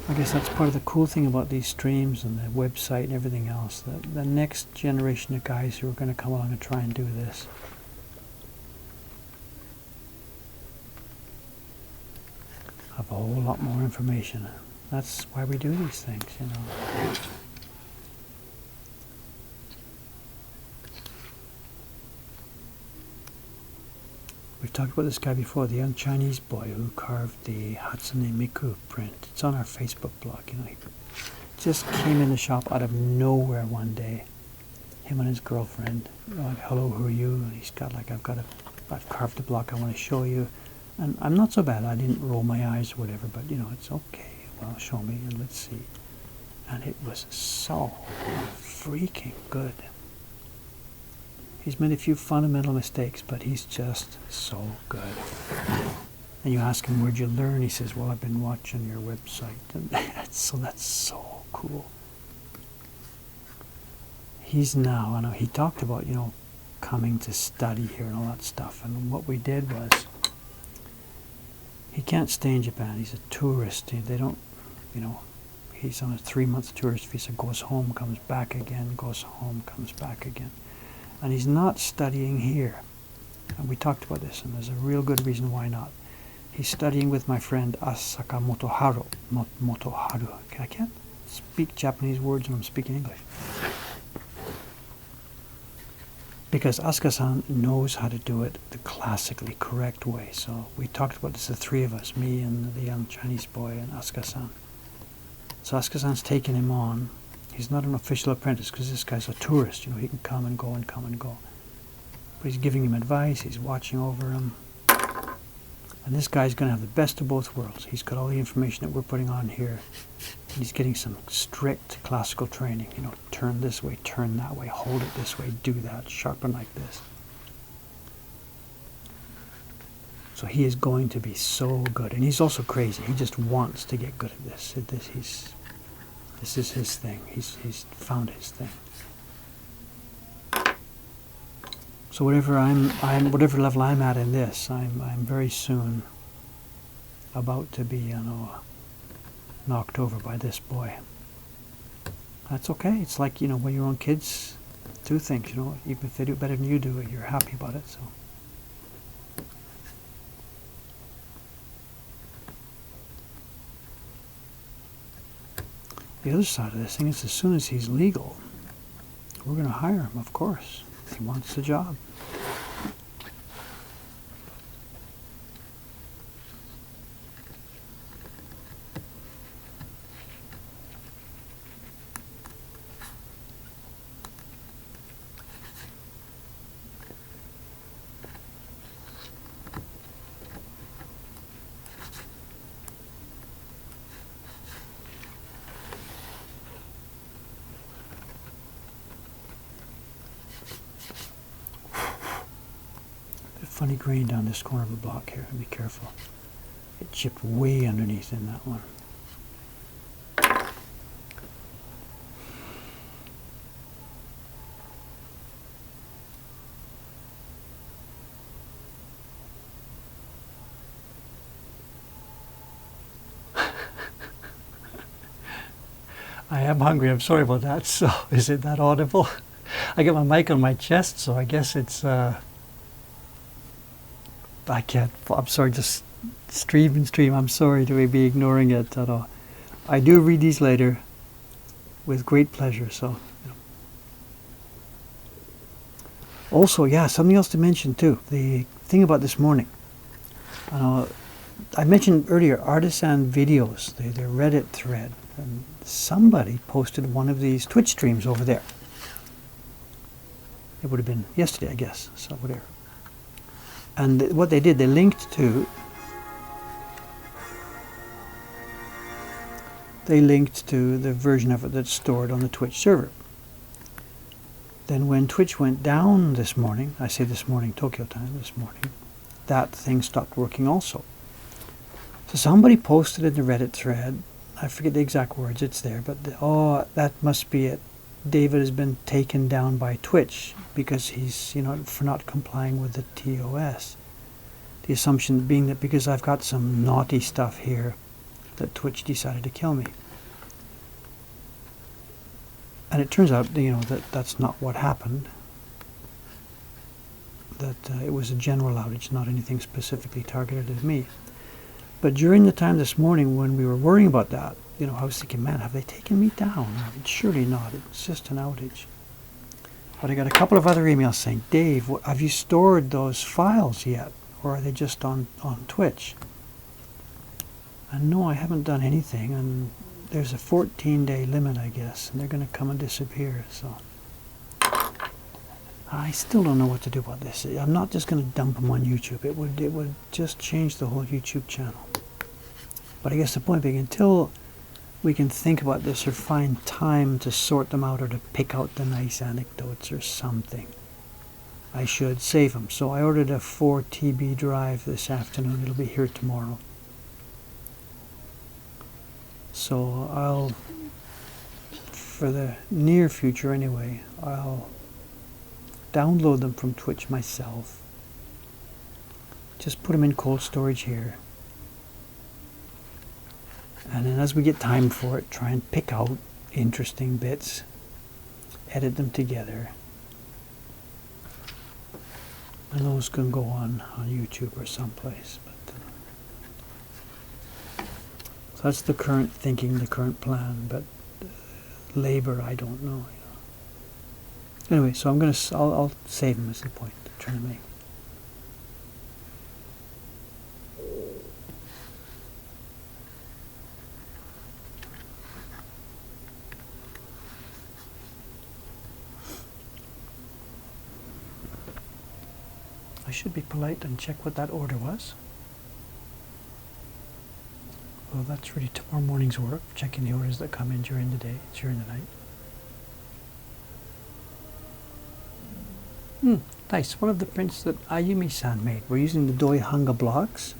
I guess that's part of the cool thing about these streams and the website and everything else. The next generation of guys who are going to come along and try and do this have a whole lot more information. That's why we do these things, We've talked about this guy before, the young Chinese boy who carved the Hatsune Miku print. It's on our Facebook blog, He just came in the shop out of nowhere one day. Him and his girlfriend. Like, hello, who are you? And he's got I've carved a block I want to show you. And I'm not so bad. I didn't roll my eyes or whatever, but it's okay. Well, show me and let's see. And it was so freaking good. He's made a few fundamental mistakes, but he's just so good. And you ask him, where'd you learn? He says, well, I've been watching your website. And that's so cool. He's now, I know he talked about, coming to study here and all that stuff. And what we did was, he can't stay in Japan. He's a tourist. They don't, he's on a 3-month tourist visa, goes home, comes back again, goes home, comes back again. And he's not studying here. And we talked about this, and there's a real good reason why not. He's studying with my friend Asaka Motoharu. I can't speak Japanese words when I'm speaking English. Because Asuka-san knows how to do it the classically correct way. So we talked about this, the three of us, me and the young Chinese boy and Asuka-san. So Asuka-san's taken him on. He's not an official apprentice because this guy's a tourist. He can come and go and come and go. But he's giving him advice. He's watching over him. And this guy's going to have the best of both worlds. He's got all the information that we're putting on here. And he's getting some strict classical training. Turn this way, turn that way, hold it this way, do that, sharpen like this. So he is going to be so good. And he's also crazy. He just wants to get good at this. This is his thing. He's found his thing. So whatever level I'm at in this, I'm very soon about to be, knocked over by this boy. That's okay. It's like, when your own kids do things, even if they do better than you do it, you're happy about it. So. The other side of this thing is, as soon as he's legal, we're going to hire him, of course. He wants the job. Funny grain down this corner of the block here. Be careful. It chipped way underneath in that one. I am hungry. I'm sorry about that. So, is it that audible? I got my mic on my chest, so I guess it's I can't. I'm sorry, just stream. I'm sorry to be ignoring it at all. I do read these later with great pleasure. So, also, yeah, something else to mention too. The thing about this morning. I mentioned earlier artisan videos. Their Reddit thread, and somebody posted one of these Twitch streams over there. It would have been yesterday, I guess. So whatever. And what they did, they linked to the version of it that's stored on the Twitch server. Then when Twitch went down this morning, I say this morning, Tokyo time this morning, that thing stopped working also. So somebody posted in the Reddit thread, I forget the exact words, it's there, but that must be it. David has been taken down by Twitch because he's, for not complying with the TOS. The assumption being that because I've got some naughty stuff here, that Twitch decided to kill me. And it turns out, that that's not what happened. That it was a general outage, not anything specifically targeted at me. But during the time this morning when we were worrying about that, I was thinking, man, have they taken me down? Surely not. It's just an outage. But I got a couple of other emails saying, Dave, have you stored those files yet? Or are they just on Twitch? And no, I haven't done anything. And there's a 14-day limit, I guess. And they're going to come and disappear. So I still don't know what to do about this. I'm not just going to dump them on YouTube. It would just change the whole YouTube channel. But I guess the point being, until we can think about this or find time to sort them out or to pick out the nice anecdotes or something, I should save them. So I ordered a 4 TB drive this afternoon. It'll be here tomorrow. So I'll, for the near future anyway, I'll download them from Twitch myself. Just put them in cold storage here. And then as we get time for it, try and pick out interesting bits, edit them together. And those can go on YouTube or someplace. So that's the current thinking, the current plan, but labor, I don't know. Anyway, so I'll save them is the point I'm trying to make. I should be polite and check what that order was. Well, that's really tomorrow morning's work, checking the orders that come in during the day, during the night. Nice. One of the prints that Ayumi-san made. We're using the Doi Hanga blocks.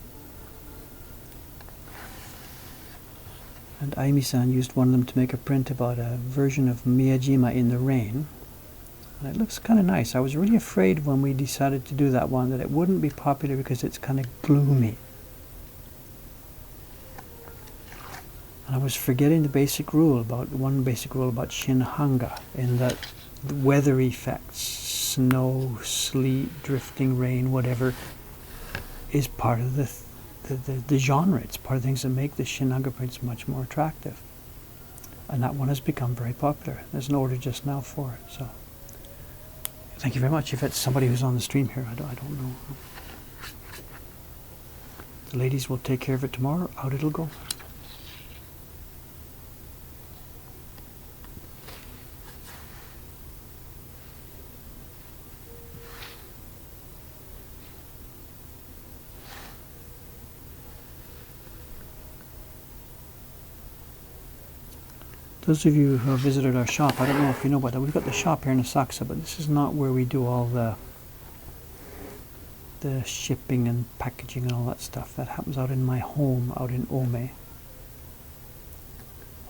And Ayumi-san used one of them to make a print about a version of Miyajima in the rain. And it looks kind of nice. I was really afraid when we decided to do that one that it wouldn't be popular because it's kind of gloomy. And I was forgetting the basic rule about, one basic rule about Shin Hanga, in that the weather effects, snow, sleet, drifting rain, whatever, is part of the genre. It's part of the things that make the Shin Hanga prints much more attractive. And that one has become very popular. There's an order just now for it. So thank you very much. If it's somebody who's on the stream here, I don't know. The ladies will take care of it tomorrow. Out it'll go. Those of you who have visited our shop, I don't know if you know about that. We've got the shop here in Asakusa, but this is not where we do all the shipping and packaging and all that stuff. That happens out in my home, out in Ome.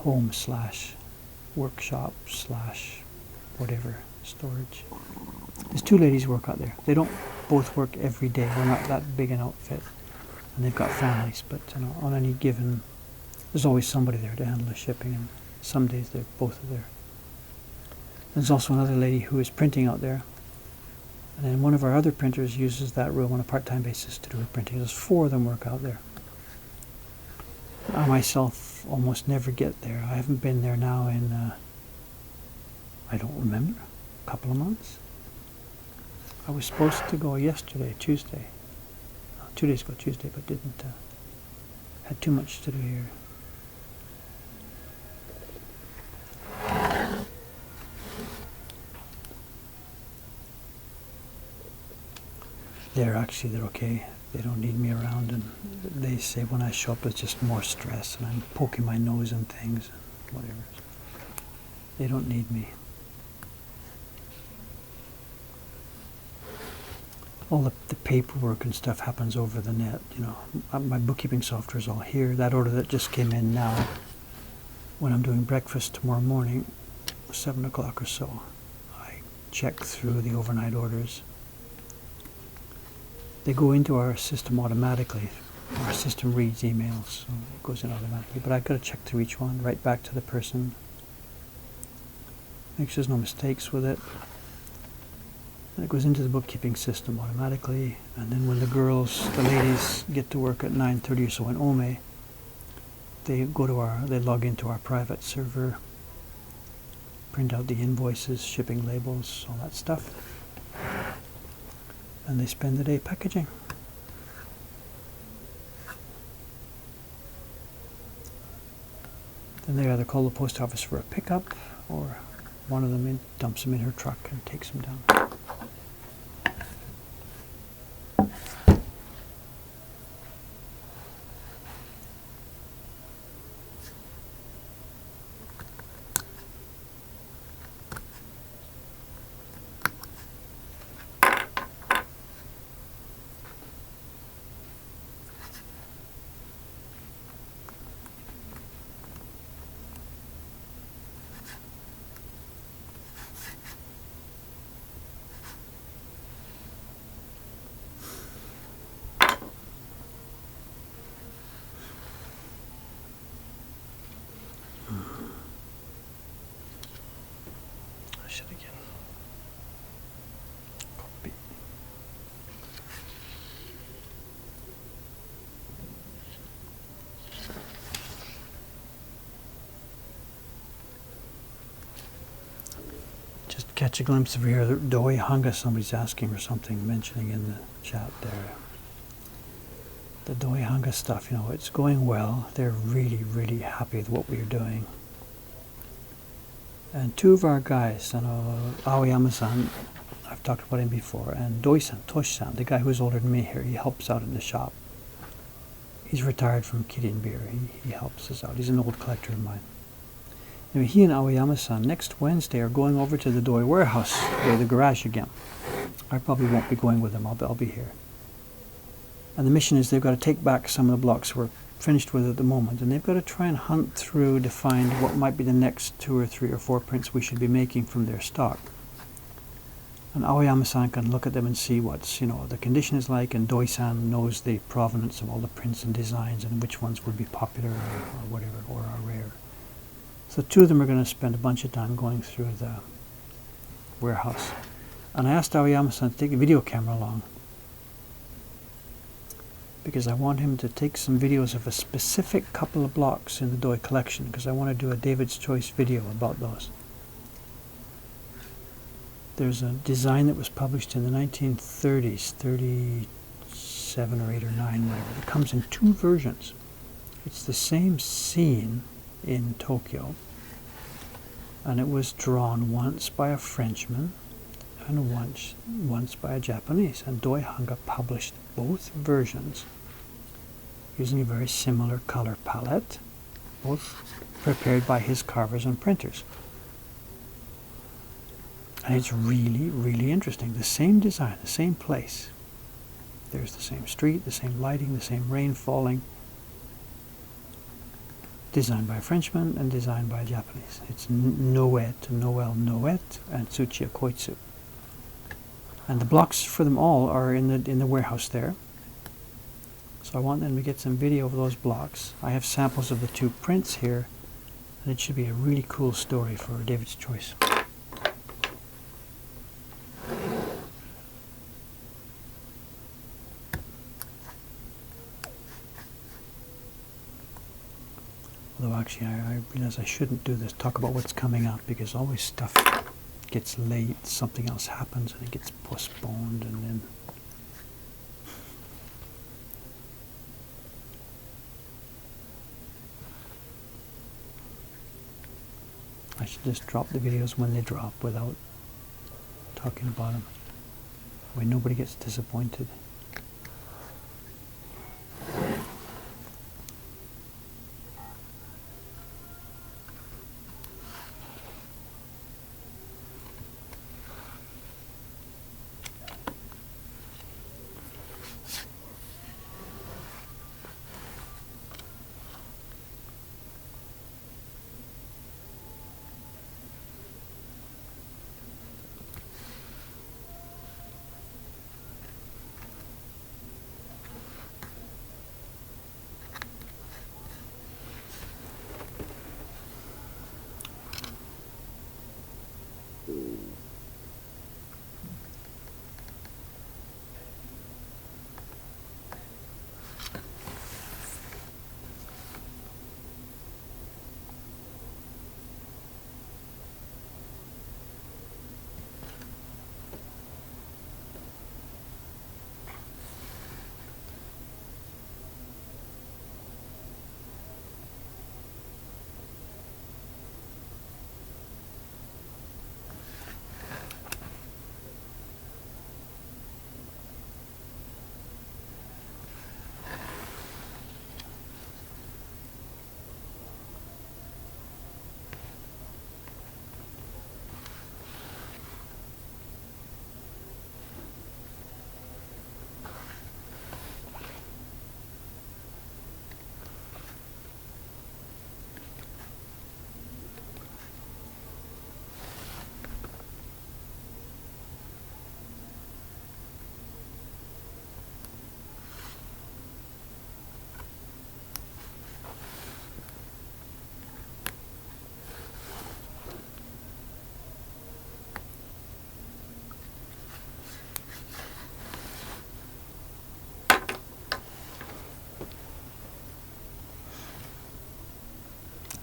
Home / workshop / whatever, storage. There's 2 ladies who work out there. They don't both work every day. We're not that big an outfit. And they've got families, but on any given, there's always somebody there to handle the shipping, and some days they're both there. There's also another lady who is printing out there, and then one of our other printers uses that room on a part-time basis to do her printing. There's 4 of them work out there. I myself almost never get there. I haven't been there now in, I don't remember, a couple of months. I was supposed to go yesterday, Tuesday, 2 days ago Tuesday, but didn't, had too much to do here. They're okay. They don't need me around, and they say when I show up it's just more stress and I'm poking my nose in things and whatever. They don't need me. All the paperwork and stuff happens over the net, My bookkeeping software is all here. That order that just came in now, when I'm doing breakfast tomorrow morning, 7 o'clock or so, I check through the overnight orders. They go into our system automatically. Our system reads emails, so it goes in automatically. But I've got to check through each one, right back to the person. Make sure there's no mistakes with it. And it goes into the bookkeeping system automatically. And then when the ladies get to work at 9:30 or so in Ome, they log into our private server, print out the invoices, shipping labels, all that stuff. And they spend the day packaging. Then they either call the post office for a pickup, or one of them dumps them in her truck and takes them down. publish it again. Copy. Just catch a glimpse of here. The Doi Hanga, somebody's asking or something, mentioning in the chat there. The Doi Hanga stuff, you know, it's going well. They're really, really happy with what we're doing. And two of our guys, you know, Aoyama-san, I've talked about him before, and Doi-san, Toshi-san, the guy who's older than me here, he helps out in the shop. He's retired from Kirin Beer. He helps us out. He's an old collector of mine. Anyway, he and Aoyama-san next Wednesday are going over to the Doi warehouse, or the garage again. I probably won't be going with them. I'll be here. And the mission is they've got to take back some of the blocks we're finished with at the moment, and they've got to try and hunt through to find what might be the next 2 or 3 or 4 prints we should be making from their stock. And Aoyama-san can look at them and see what's, you know, the condition is like, and Doi-san knows the provenance of all the prints and designs and which ones would be popular or whatever, or are rare. So two of them are going to spend a bunch of time going through the warehouse. And I asked Aoyama-san to take a video camera along, because I want him to take some videos of a specific couple of blocks in the Doi collection, because I want to do a David's Choice video about those. There's a design that was published in the 1930s, 37 or 8 or 9, whatever. It comes in 2 versions. It's the same scene in Tokyo, and it was drawn once by a Frenchman and once by a Japanese, and Doi Hanga published both versions using a very similar color palette, both prepared by his carvers and printers. And it's really, really interesting. The same design, the same place. There's the same street, the same lighting, the same rain falling. Designed by a Frenchman and designed by a Japanese. It's Noel Noet and Tsuchiya Koitsu. And the blocks for them all are in the warehouse there. So I want them to get some video of those blocks. I have samples of the 2 prints here, and it should be a really cool story for David's Choice. Although actually I realize I shouldn't do this, talk about what's coming up, because always stuff gets late, something else happens and it gets postponed, and then I should just drop the videos when they drop without talking about them. That way nobody gets disappointed.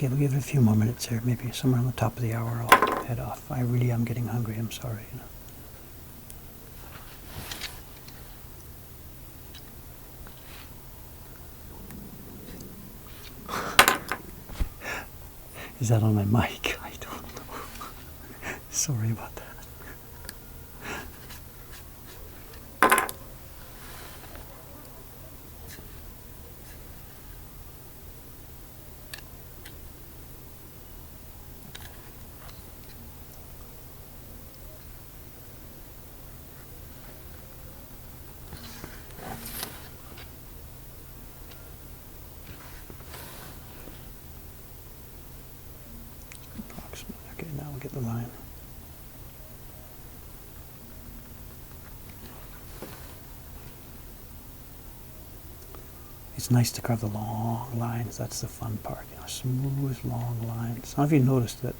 Okay, we'll give it a few more minutes here. Maybe somewhere on the top of the hour I'll head off. I really am getting hungry. I'm sorry. Is that on my mic? I don't know. Sorry about that. Okay, now we'll get the line. It's nice to carve the long lines. That's the fun part. Smooth, long lines. I don't know if you noticed that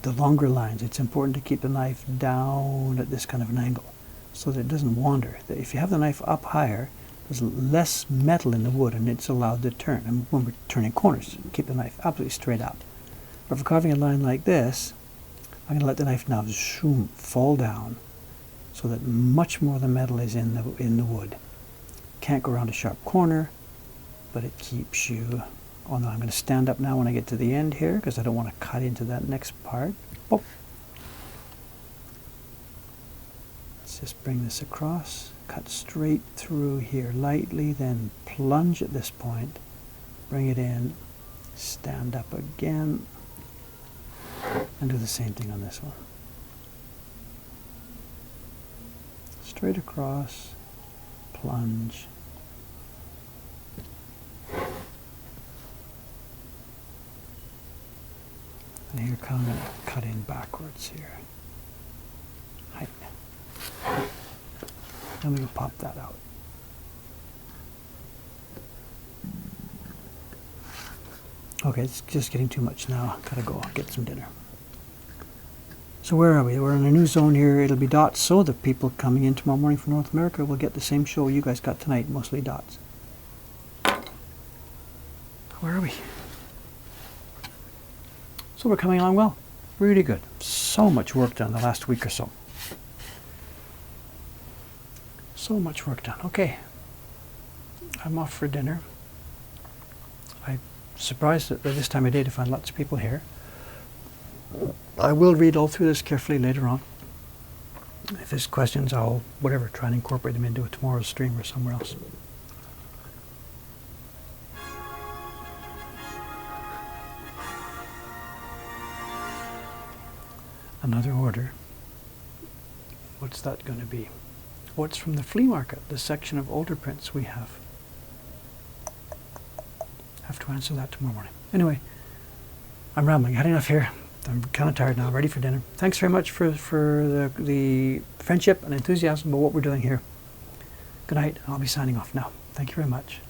the longer lines, it's important to keep the knife down at this kind of an angle so that it doesn't wander. If you have the knife up higher, there's less metal in the wood and it's allowed to turn. And when we're turning corners, keep the knife absolutely straight up. But for carving a line like this, I'm going to let the knife now zoom, fall down so that much more of the metal is in the wood. Can't go around a sharp corner, but it keeps you... Oh no, I'm going to stand up now when I get to the end here because I don't want to cut into that next part. Oh. Let's just bring this across, cut straight through here lightly, then plunge at this point, bring it in, stand up again, and do the same thing on this one. Straight across, plunge. And here I'm going to cut in backwards here. Hi. And we'll pop that out. Okay, it's just getting too much now. Gotta go get some dinner. So where are we? We're in a new zone here. It'll be dots, so the people coming in tomorrow morning from North America will get the same show you guys got tonight, mostly dots. Where are we? So we're coming along well. Really good. So much work done the last week or so. So much work done. Okay. I'm off for dinner. I'm surprised at this time of day to find lots of people here. I will read all through this carefully later on. If there's questions, I'll, try and incorporate them into tomorrow's stream or somewhere else. Another order. What's that going to be? What's from the flea market, the section of older prints we have. Have to answer that tomorrow morning. Anyway, I'm rambling. Had enough here. I'm kind of tired now. Ready for dinner. Thanks very much for the friendship and enthusiasm about what we're doing here. Good night. I'll be signing off now. Thank you very much.